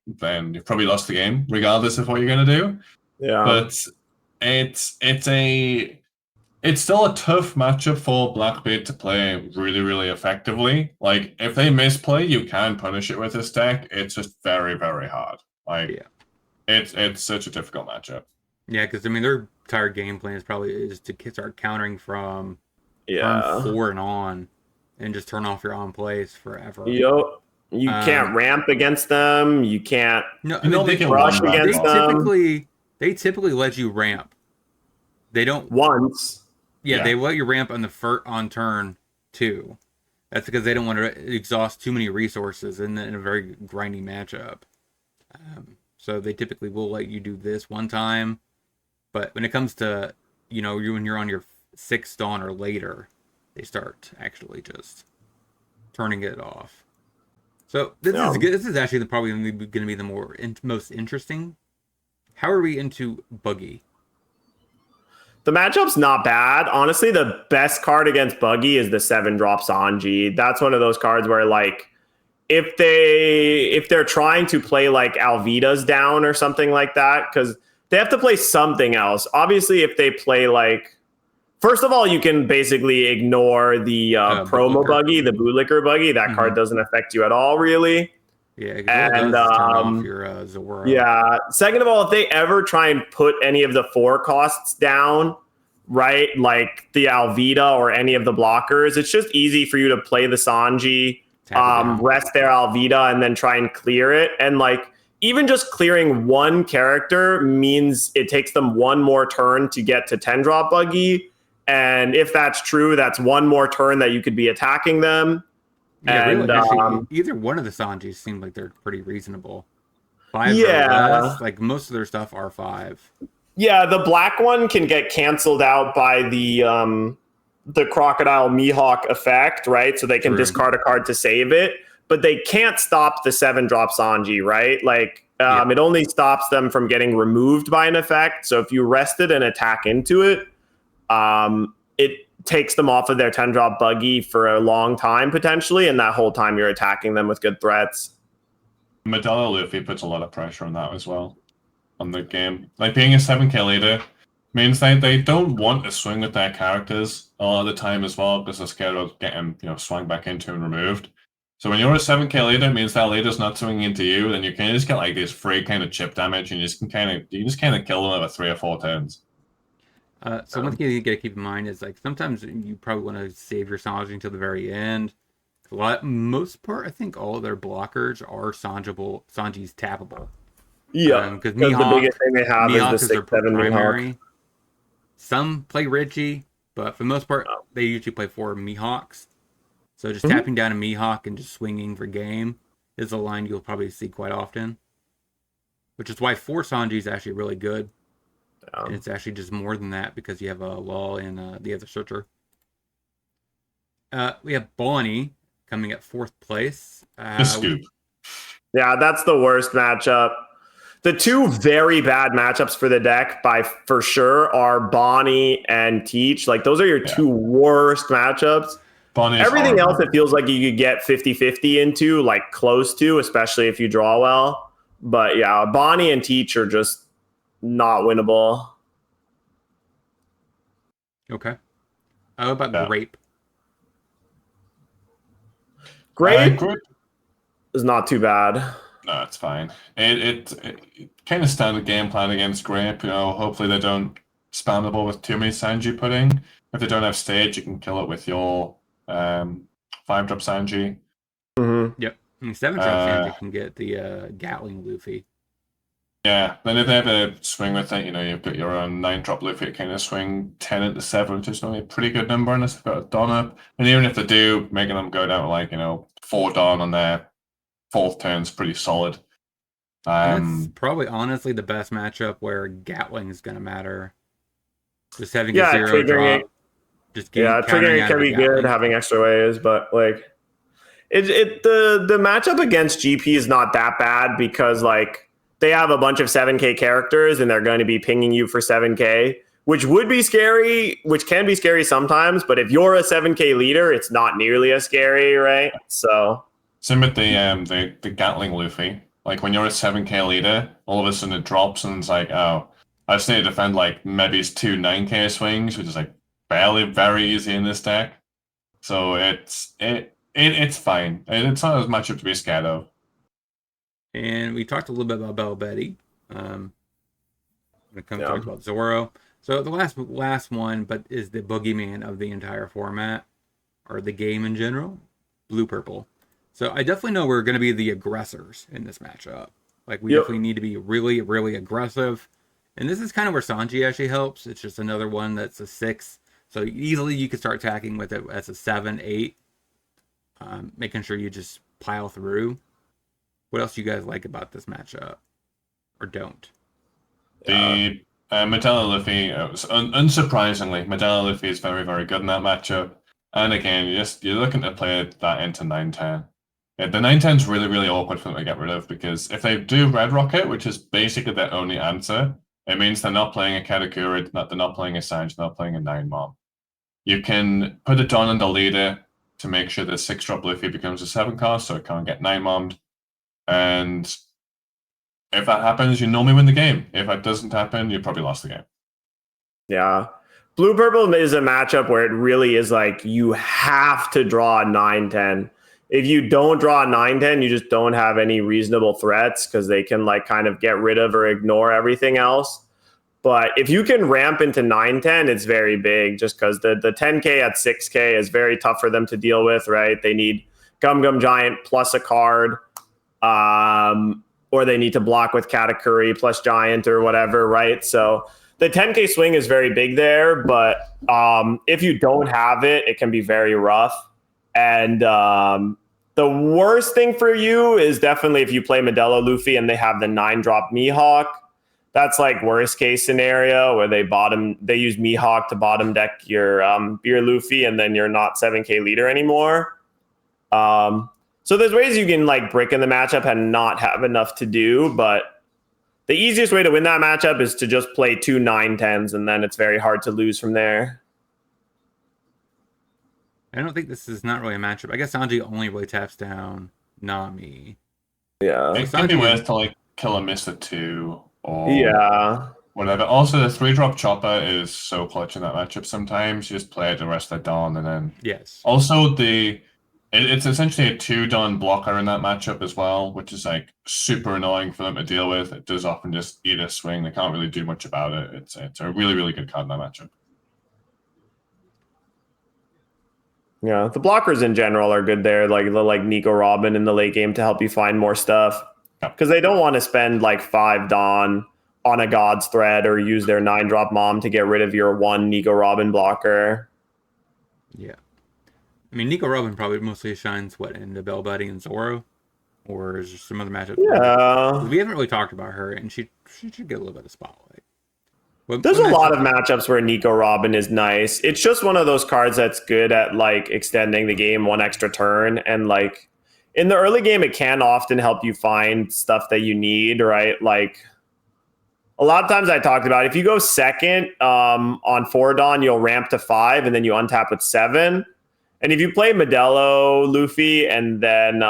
then you've probably lost the game, regardless of what you're going to do. Yeah. But it's still a tough matchup for Blackbeard to play really, really effectively. Like, if they misplay, you can punish it with this deck. It's just very, very hard. Like, Yeah. it's such a difficult matchup. Yeah, because I mean their entire game plan is probably to start countering from turn Yeah. 4 and on, and just turn off your on plays forever. Yo, you can't ramp against them. You can't No, I You know mean they they, can rush one against ramp off. them they typically let you ramp. They don't. once. Yeah, Yeah. they let you ramp on on turn 2. That's because they don't want to exhaust too many resources in a very grindy matchup. So they typically will let you do this one time, but when it comes to, you know, when you're on your 6th dawn or later, they start actually just turning it off. So this is good. This is actually probably going to be the most interesting. How are we into Buggy? The matchup's not bad. Honestly, the best card against Buggy is the 7-drop Sanji. That's one of those cards where like if they're trying to play like Alvida's down or something like that, because they have to play something else. Obviously, if they play like, first of all, you can basically ignore the promo Bootlicker. Buggy, the Bootlicker Buggy. That card doesn't affect you at all, really. Yeah, And all it does is turn off your Zora. yeah. Second of all, if they ever try and put any of the 4 costs down, right, like the Alvida or any of the blockers, it's just easy for you to play the Sanji, rest their Alvida, and then try and clear it. And like even just clearing one character means it takes them 1 more turn to get to 10-drop Buggy. And if that's true, that's 1 more turn that you could be attacking them. Yeah, And really. Actually, either one of the Sanjis seem like they're pretty reasonable. 5 yeah. or less. Like most of their stuff are 5. Yeah, the black one can get canceled out by the Crocodile Mihawk effect, right? So they can discard a card to save it, but they can't stop the 7-drop Sanji, right? Like it only stops them from getting removed by an effect. So if you rested an attack into it, it takes them off of their 10-drop Buggy for a long time potentially, and that whole time you're attacking them with good threats. Medalla Luffy puts a lot of pressure on that as well, on the game. Like, being a 7k leader means they don't want to swing with their characters a lot of the time as well, because they're scared of getting, you know, swung back into and removed. So when you're a 7k leader, it means that leader's not swinging into you, then you can just get like this free kind of chip damage, and you just kind of kill them over 3 or 4 turns. So one thing you gotta keep in mind is like sometimes you probably want to save your Sanji until the very end. Most part, I think all of their blockers are Sanji's tappable. Yeah, because the biggest thing they have Mihawk is the 6-7 primary. Mihawk. Some play Richie, but for the most part, they usually play 4 Mihawks. So just tapping down a Mihawk and just swinging for game is a line you'll probably see quite often. Which is why 4 Sanji is actually really good. And it's actually just more than that because you have a Law and the other Searcher. We have Bonnie coming at 4th place. The scoop. Yeah, that's the worst matchup. The two very bad matchups for the deck for sure are Bonnie and Teach. Like those are your two worst matchups. Bonnie's Everything horrible. else it feels like you could get 50-50 into, like close to, especially if you draw well. But yeah, Bonnie and Teach are just not winnable. Okay. How about Grape? Grape Grape is not too bad. No, it's fine. It kind of standard game plan against Grape. You know, hopefully they don't spam the ball with too many Sanji pudding. If they don't have stage, you can kill it with your 5-drop Sanji. Mm-hmm. Yep. 7-drop Sanji can get the Gatling Luffy. Yeah, then if they have a swing with it, you know, you've got your own 9-drop Luffy kind of swing 10 into 7, which is only a pretty good number unless they've got a Don up. And even if they do, making them go down to like, 4 Don on their 4th turn's pretty solid. That's probably honestly the best matchup where Gatling is going to matter. Just having a 0 drop. Triggering it can be good, having extra waves, but like the matchup against GP is not that bad because like they have a bunch of 7K characters and they're going to be pinging you for 7K, which would be scary, which can be scary sometimes, but if you're a 7K leader, it's not nearly as scary, right? So same with the Gatling Luffy. Like when you're a 7K leader, all of a sudden it drops and it's like, oh, I just need to defend like maybe it's 2 9K swings, which is like barely very easy in this deck. So it's fine. It's not as much to be scared of. And we talked a little bit about Bell Betty. When it comes to talk about Zoro. So the last one, but is the boogeyman of the entire format or the game in general, Blue Purple. So I definitely know we're going to be the aggressors in this matchup. Like we definitely need to be really, really aggressive. And this is kind of where Sanji actually helps. It's just another one that's a 6. So easily you could start attacking with it as a 7, 8. Making sure you just pile through. What else do you guys like about this matchup? Or don't? The Medalla Luffy, unsurprisingly, Medalla Luffy is very, very good in that matchup. And again, you're looking to play that into 9-10. Yeah, the 9-10 is really, really awkward for them to get rid of because if they do Red Rocket, which is basically their only answer, it means they're not playing a Katakuri, they're not playing a Sanji, they're not playing a 9-Mom. You can put a Don on the leader to make sure the 6-drop Luffy becomes a 7 cost so it can't get 9-Mommed. And if that happens, you normally win the game. If that doesn't happen, you probably lost the game. Yeah. Blue Purple is a matchup where it really is like you have to draw a 9-10. If you don't draw a 9-10, you just don't have any reasonable threats because they can like kind of get rid of or ignore everything else. But if you can ramp into 9-10, it's very big just because the 10K at 6K is very tough for them to deal with, right? They need Gum Gum Giant plus a card, or they need to block with Katakuri plus Giant or whatever, right? So the 10K swing is very big there, but if you don't have it, it can be very rough. And the worst thing for you is definitely if you play Medalla Luffy and they have the 9-drop Mihawk. That's like worst case scenario where they use Mihawk to bottom deck your Luffy and then you're not 7K leader anymore. So there's ways you can like brick in the matchup and not have enough to do, but the easiest way to win that matchup is to just play 2 9-10s and then it's very hard to lose from there. I don't think this is not really a matchup. I guess Sanji only really taps down Nami. Yeah. It can be worth to like kill a Mr. 2 or whatever. Also, the 3-drop Chopper is so clutch in that matchup sometimes. You just play the rest of the Dawn and then... Yes. Also, it's essentially a 2-Dawn blocker in that matchup as well, which is like super annoying for them to deal with. It does often just eat a swing. They can't really do much about it. It's a really, really good card in that matchup. Yeah, the blockers in general are good there, like Nico Robin in the late game to help you find more stuff. Because they don't want to spend like 5 Dawn on a God's Thread or use their 9-drop Mom to get rid of your 1 Nico Robin blocker. Yeah. I mean, Nico Robin probably mostly shines, in the Bell Buddy and Zoro? Or is there some other matchup? Yeah. We haven't really talked about her, and she should get a little bit of spotlight. There's a lot of matchups where Nico Robin is nice. It's just one of those cards that's good at like extending the game 1 extra turn. And like in the early game, it can often help you find stuff that you need, right? Like a lot of times I talked about if you go second on 4 Dawn, you'll ramp to 5 and then you untap with 7. And if you play Modelo Luffy and then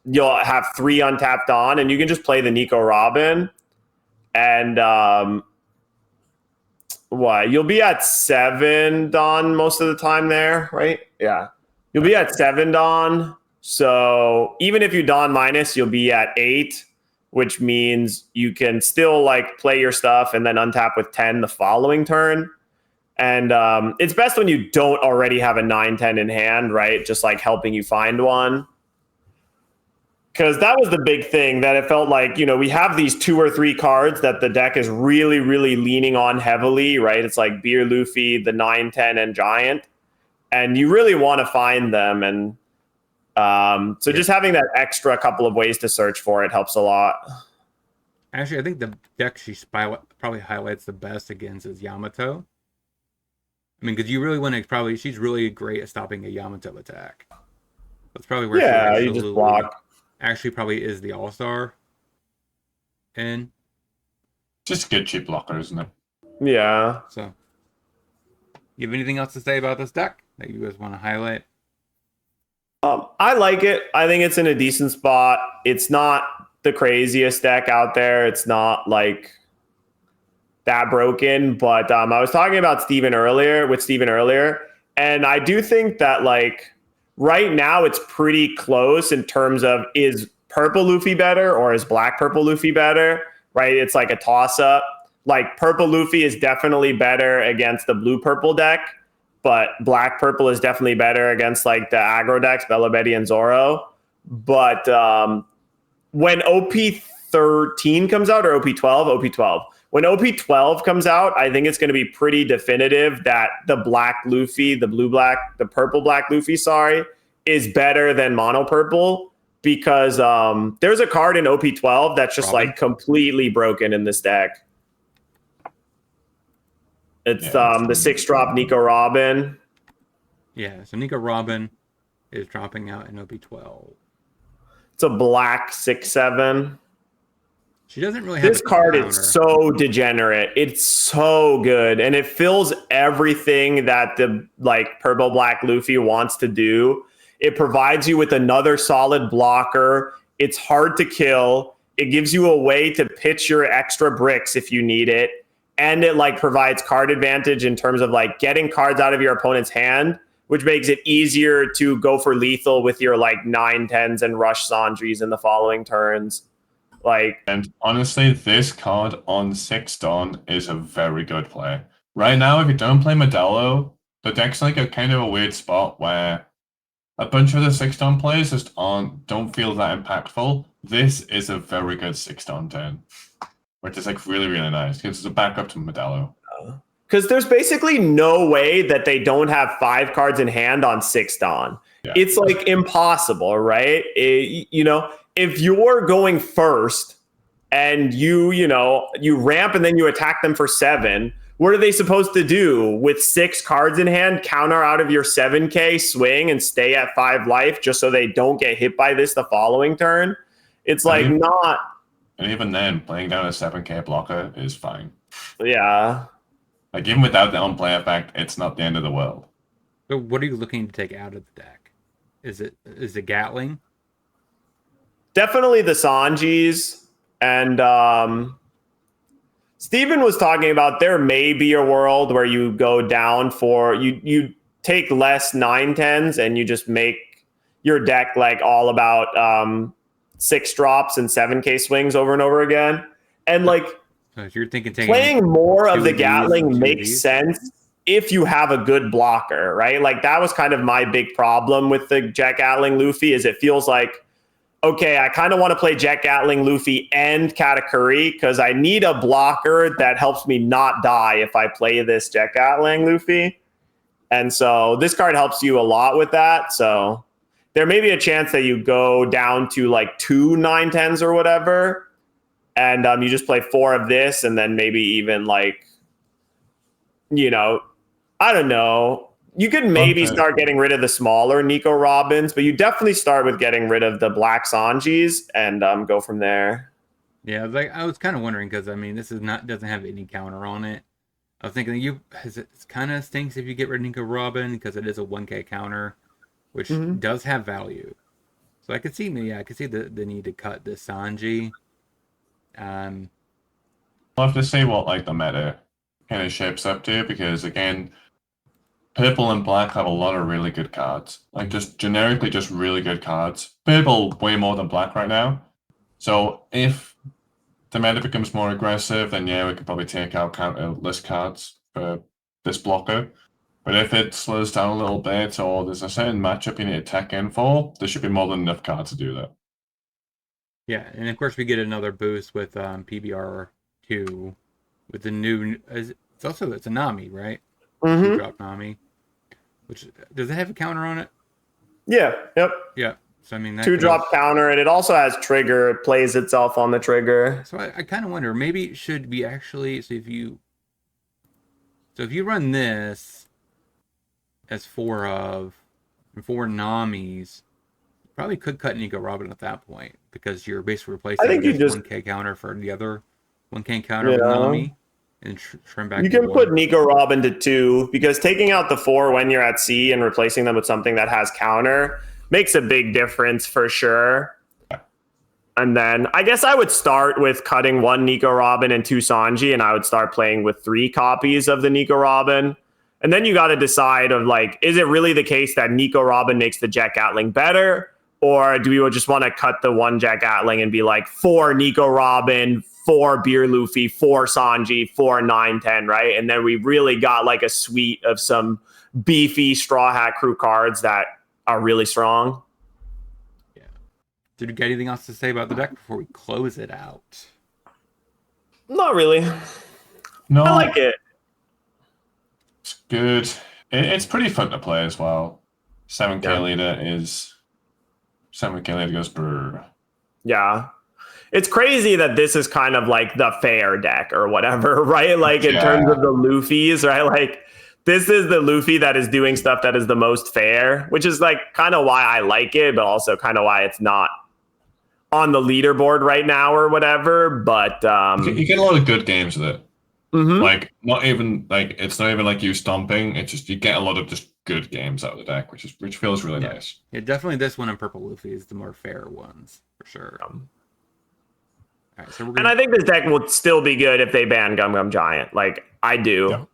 you'll have 3 untapped on, and you can just play the Nico Robin. And you'll be at 7 Dawn most of the time there, right? Yeah. You'll be at 7 Dawn. So even if you Dawn minus, you'll be at 8, which means you can still like play your stuff and then untap with 10 the following turn. And it's best when you don't already have a 9-10 in hand, right? Just like helping you find one. Because that was the big thing that it felt like, we have these 2 or 3 cards that the deck is really, really leaning on heavily, right? It's like Beer Luffy, the 9-10, and Giant. And you really want to find them. And so just having that extra couple of ways to search for it helps a lot. Actually, I think the deck she probably highlights the best against is Yamato. I mean, because you really want to she's really great at stopping a Yamato attack. That's probably where you just block. Actually probably is the all-star in. Just a good cheap blocker, isn't it? Yeah. So, you have anything else to say about this deck that you guys want to highlight? I like it. I think it's in a decent spot. It's not the craziest deck out there. It's not like that broken, but I was talking about Steven earlier, and I do think that like right now it's pretty close in terms of is purple Luffy better or is black purple Luffy better, right? It's like a toss up. Like purple Luffy is definitely better against the blue purple deck, but black purple is definitely better against like the aggro decks, Bella Betty and Zoro. But when OP13 comes out, or OP12, when OP12 comes out, I think it's going to be pretty definitive that the black Luffy, the purple black Luffy, is better than mono purple, because there's a card in OP12 that's just like completely broken in this deck. It's the 6-drop Nico Robin. Yeah, so Nico Robin is dropping out in OP12. It's a black 6/7. She doesn't really have this card is so degenerate. It's so good, and it fills everything that the like purple black Luffy wants to do. It provides you with another solid blocker. It's hard to kill. It gives you a way to pitch your extra bricks if you need it, and it like provides card advantage in terms of like getting cards out of your opponent's hand, which makes it easier to go for lethal with your like 9-10s and rush Sanjis in the following turns. And honestly, this card on 6 Dawn is a very good play. Right now, if you don't play Modelo, the deck's like a kind of a weird spot where a bunch of the 6 Dawn players just don't feel that impactful. This is a very good 6 Dawn turn, which is like really, really nice because it's a backup to Modelo. Because there's basically no way that they don't have 5 cards in hand on 6 Dawn. Yeah. It's like impossible, right? If you're going first and you ramp and then you attack them for 7, what are they supposed to do with 6 cards in hand, counter out of your 7k, swing, and stay at 5 life just so they don't get hit by this the following turn? It's not. And even then, playing down a 7k blocker is fine. Yeah. Like even without the on-play effect, it's not the end of the world. So what are you looking to take out of the deck? Is it Gatling? Definitely the Sanjis. And Steven was talking about there may be a world where you go down for you take less 9-10s and you just make your deck like all about 6 drops and 7k swings over and over again. And like so if you're thinking playing more of the Gatling makes sense if you have a good blocker, right? Like that was kind of my big problem with the Jet Gatling Luffy is it feels like, okay, I kind of want to play Jet Gatling Luffy and Katakuri because I need a blocker that helps me not die if I play this Jet Gatling Luffy. And so this card helps you a lot with that. So there may be a chance that you go down to like 2 9-10s or whatever. And you just play 4 of this and then maybe even like, I don't know. You could maybe start getting rid of the smaller Nico Robins, but you definitely start with getting rid of the black Sanjis and go from there. Yeah, like I was kind of wondering because I mean this is not doesn't have any counter on it. I was thinking it kind of stinks if you get rid of Nico Robin because it is a 1K counter, which Mm-hmm. does have value. So I could see the need to cut the Sanji. Um, We'll have to see what like the meta kind of shapes up to because again, purple and black have a lot of really good cards. Like just generically just really good cards. Purple way more than black right now. So if the meta becomes more aggressive, then yeah, we could probably take out counterless cards for this blocker. But if it slows down a little bit or there's a certain matchup you need to tech in for, there should be more than enough cards to do that. yeah, and of course we get another boost with PBR2 with the new. It's a Nami, right? Mm-hmm. 2-drop Nami. Which does it have a counter on it? Yeah. Yep. Yeah. So I mean that 2-drop counter, and it also has trigger. It plays itself on the trigger. So I kind of wonder maybe should we actually if you run this as four Namis, you probably could cut Nico Robin at that point because you're basically replacing this 1K counter for the other 1K counter with Nami and trim back. You can put Nico Robin to 2 because taking out the 4 when you're at sea and replacing them with something that has counter makes a big difference for sure. And then I guess I would start with cutting 1 Nico Robin and 2 Sanji, and I would start playing with 3 copies of the Nico Robin. And then you got to decide of like, is it really the case that Nico Robin makes the Jack Gatling better? Or do we just want to cut the 1 Jack Gatling and be like 4 Nico Robin, 4 Beer Luffy, 4 Sanji, 4 910, right? And then we really got like a suite of some beefy Straw Hat Crew cards that are really strong. Yeah. Did you get anything else to say about the deck before we close it out? Not really. No, I like it. It's good. It's pretty fun to play as well. 7K leader goes brr. Yeah. It's crazy that this is kind of like the fair deck or whatever, right? Like in terms of the Luffy's, right? Like this is the Luffy that is doing stuff that is the most fair, which is like kind of why I like it, but also kind of why it's not on the leaderboard right now or whatever. But you get a lot of good games with it. Mm-hmm. Like it's not even like you stomping. It's just you get a lot of just good games out of the deck, which feels really nice. Yeah, definitely this one and Purple Luffy is the more fair ones for sure. All right, so and I think this deck would still be good if they ban Gum Gum Giant. Like I do. Yeah.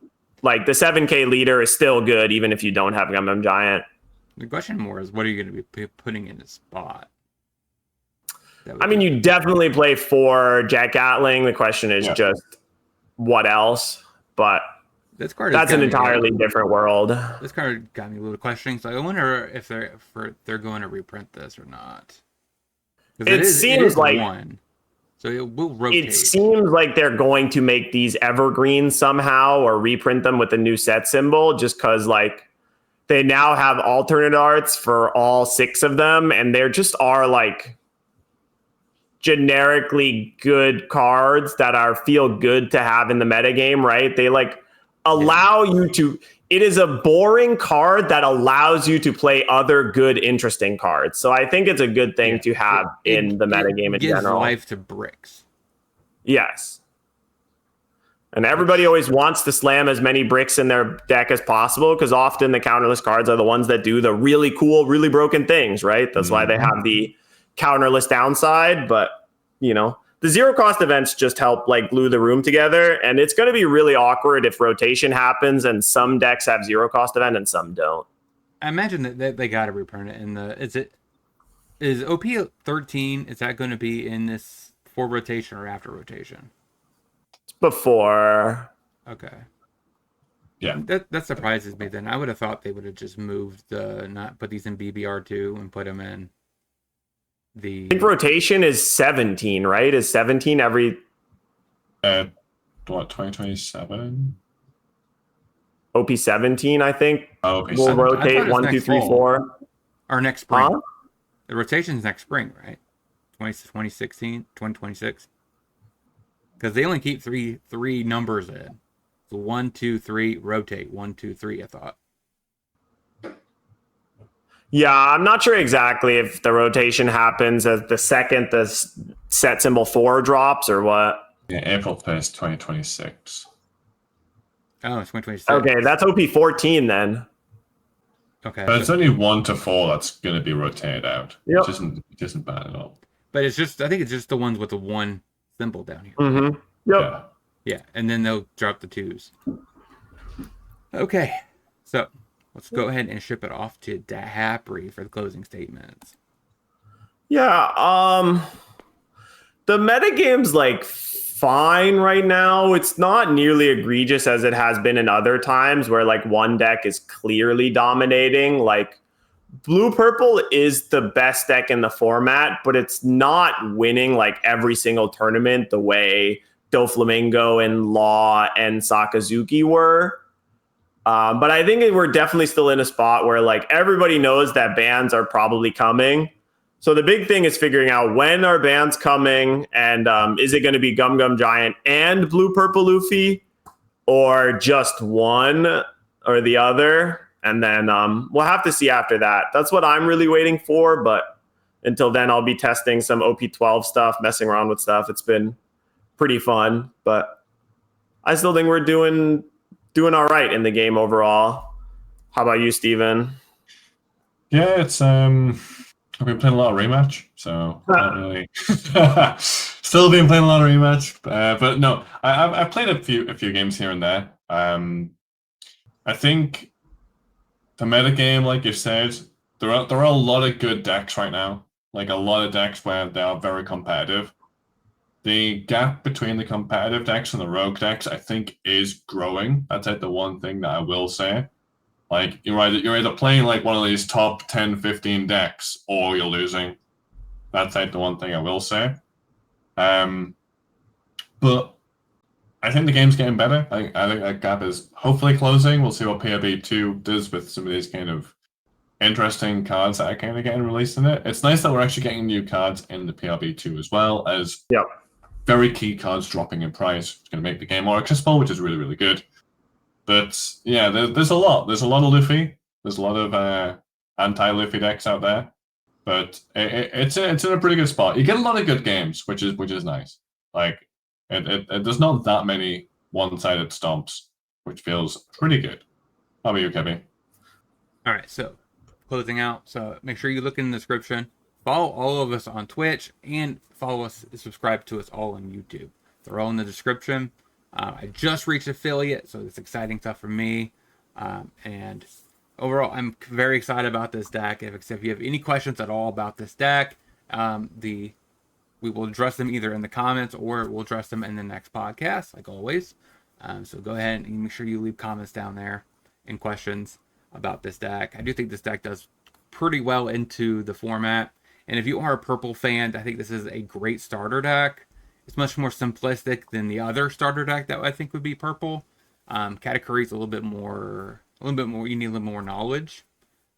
Like the 7K leader is still good even if you don't have Gum Gum Giant. The question more is what are you going to be putting in the spot? I mean, you definitely play 4 Jack Gatling. The question is just what else? But that's an entirely different world. This card got me a little questioning, so I wonder if they're going to reprint this or not. It seems like one, so it will rotate. It seems like they're going to make these evergreen somehow or reprint them with a new set symbol, just because like they now have alternate arts for all 6 of them, and there just are like generically good cards that feel good to have in the metagame, right? They like allow you to. It is a boring card that allows you to play other good, interesting cards. So I think it's a good thing to have in the metagame in general. Gives life to bricks. Yes. And everybody always wants to slam as many bricks in their deck as possible because often the counterless cards are the ones that do the really cool, really broken things, right? That's why they have the counterless downside. But, you know, the zero cost events just help like glue the room together. And it's going to be really awkward if rotation happens and some decks have zero cost event and some don't. I imagine that they got to reprint it. Is OP13, is that going to be in this before rotation or after rotation? It's before. Okay. Yeah. That surprises me then. I would have thought they would have just moved not put these in BBR2 and put them in I think rotation is 17, right? Is 17 every 2027? OP17, I think. Oh, we'll rotate 1, 2, 3, 4. Or next spring. Huh? The rotation's next spring, right? 2016, 2026. Because they only keep three numbers in. So 1, 2, 3, rotate. 1, 2, 3, I thought. Yeah, I'm not sure exactly if the rotation happens as the second the set symbol 4 drops or what? Yeah, April 1st, 2026. Oh, it's 2026. Okay, that's OP14 then. Okay. But it's only 1 to 4 that's going to be rotated out. Yep. Which isn't bad at all. But I think it's just the ones with the 1 symbol down here. Mm-hmm. Yep. Yeah. Yeah, and then they'll drop the 2s. Okay, so let's go ahead and ship it off to Dahapri for the closing statements. Yeah, the metagame's like fine right now. It's not nearly egregious as it has been in other times where like one deck is clearly dominating. Like blue purple is the best deck in the format, but it's not winning like every single tournament the way Doflamingo and Law and Sakazuki were. But I think we're definitely still in a spot where like everybody knows that bans are probably coming. So the big thing is figuring out when are bans coming, and is it going to be Gum Gum Giant and Blue Purple Luffy, or just one or the other? And then we'll have to see after that. That's what I'm really waiting for. But until then, I'll be testing some OP12 stuff, messing around with stuff. It's been pretty fun, but I still think we're doing all right in the game overall. How about you, Steven? Yeah, it's I've been playing a lot of rematch, so not really. Still been playing a lot of rematch, but no, I've played a few games here and there. I think the meta game, like you said, there are a lot of good decks right now. Like a lot of decks where they are very competitive. The gap between the competitive decks and the rogue decks, I think, is growing. That's like the one thing that I will say. Like, you're either playing like one of these top 10, 15 decks, or you're losing. That's like the one thing I will say. But I think the game's getting better. I think that gap is hopefully closing. We'll see what PRB2 does with some of these kind of interesting cards that are kind of getting released in it. It's nice that we're actually getting new cards in the PRB2 as well as very key cards dropping in price. It's going to make the game more accessible, which is really, really good. But yeah, there's a lot. There's a lot of Luffy. There's a lot of anti-Luffy decks out there. But it's in a pretty good spot. You get a lot of good games, which is nice. Like there's not that many one-sided stomps, which feels pretty good. How about you, Kevin? All right, so closing out. So make sure you look in the description. Follow all of us on Twitch and follow us, subscribe to us all on YouTube. They're all in the description. I just reached affiliate, so it's exciting stuff for me. And overall, I'm very excited about this deck. If you have any questions at all about this deck, we will address them either in the comments or we'll address them in the next podcast, like always. So go ahead and make sure you leave comments down there and questions about this deck. I do think this deck does pretty well into the format. And if you are a purple fan, I think this is a great starter deck. It's much more simplistic than the other starter deck that I think would be purple. Katakuri's a little bit more. You need a little more knowledge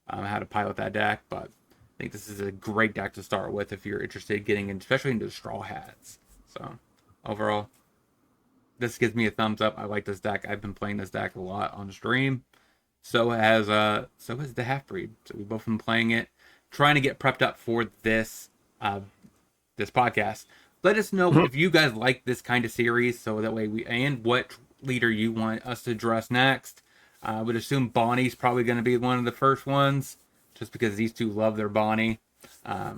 how to pilot that deck. But I think this is a great deck to start with if you're interested in getting in, especially into the Straw Hats. So overall, this gives me a thumbs up. I like this deck. I've been playing this deck a lot on stream. So has the Half-Breed. So we've both been playing it, trying to get prepped up for this podcast. Let us know if you guys like this kind of series, so that way and what leader you want us to address next. I would assume Bonnie's probably going to be one of the first ones, just because these two love their Bonnie. I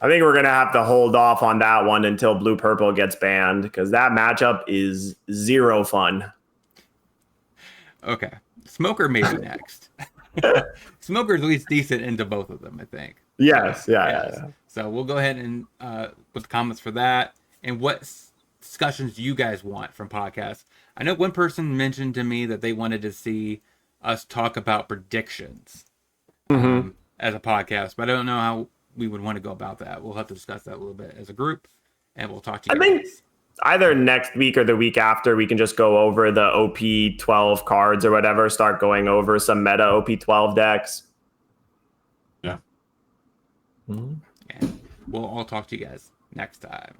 think we're going to have to hold off on that one until Blue Purple gets banned, because that matchup is zero fun. Okay. Smoker may be next. Smoker's at least decent into both of them, I think. Yes. Yeah. So we'll go ahead and put the comments for that. And what discussions you guys want from podcasts. I know one person mentioned to me that they wanted to see us talk about predictions as a podcast, but I don't know how we would want to go about that. We'll have to discuss that a little bit as a group, and we'll talk to you guys. I think either next week or the week after, we can just go over the OP12 cards or whatever, start going over some meta OP12 decks. Yeah. And we'll all talk to you guys next time.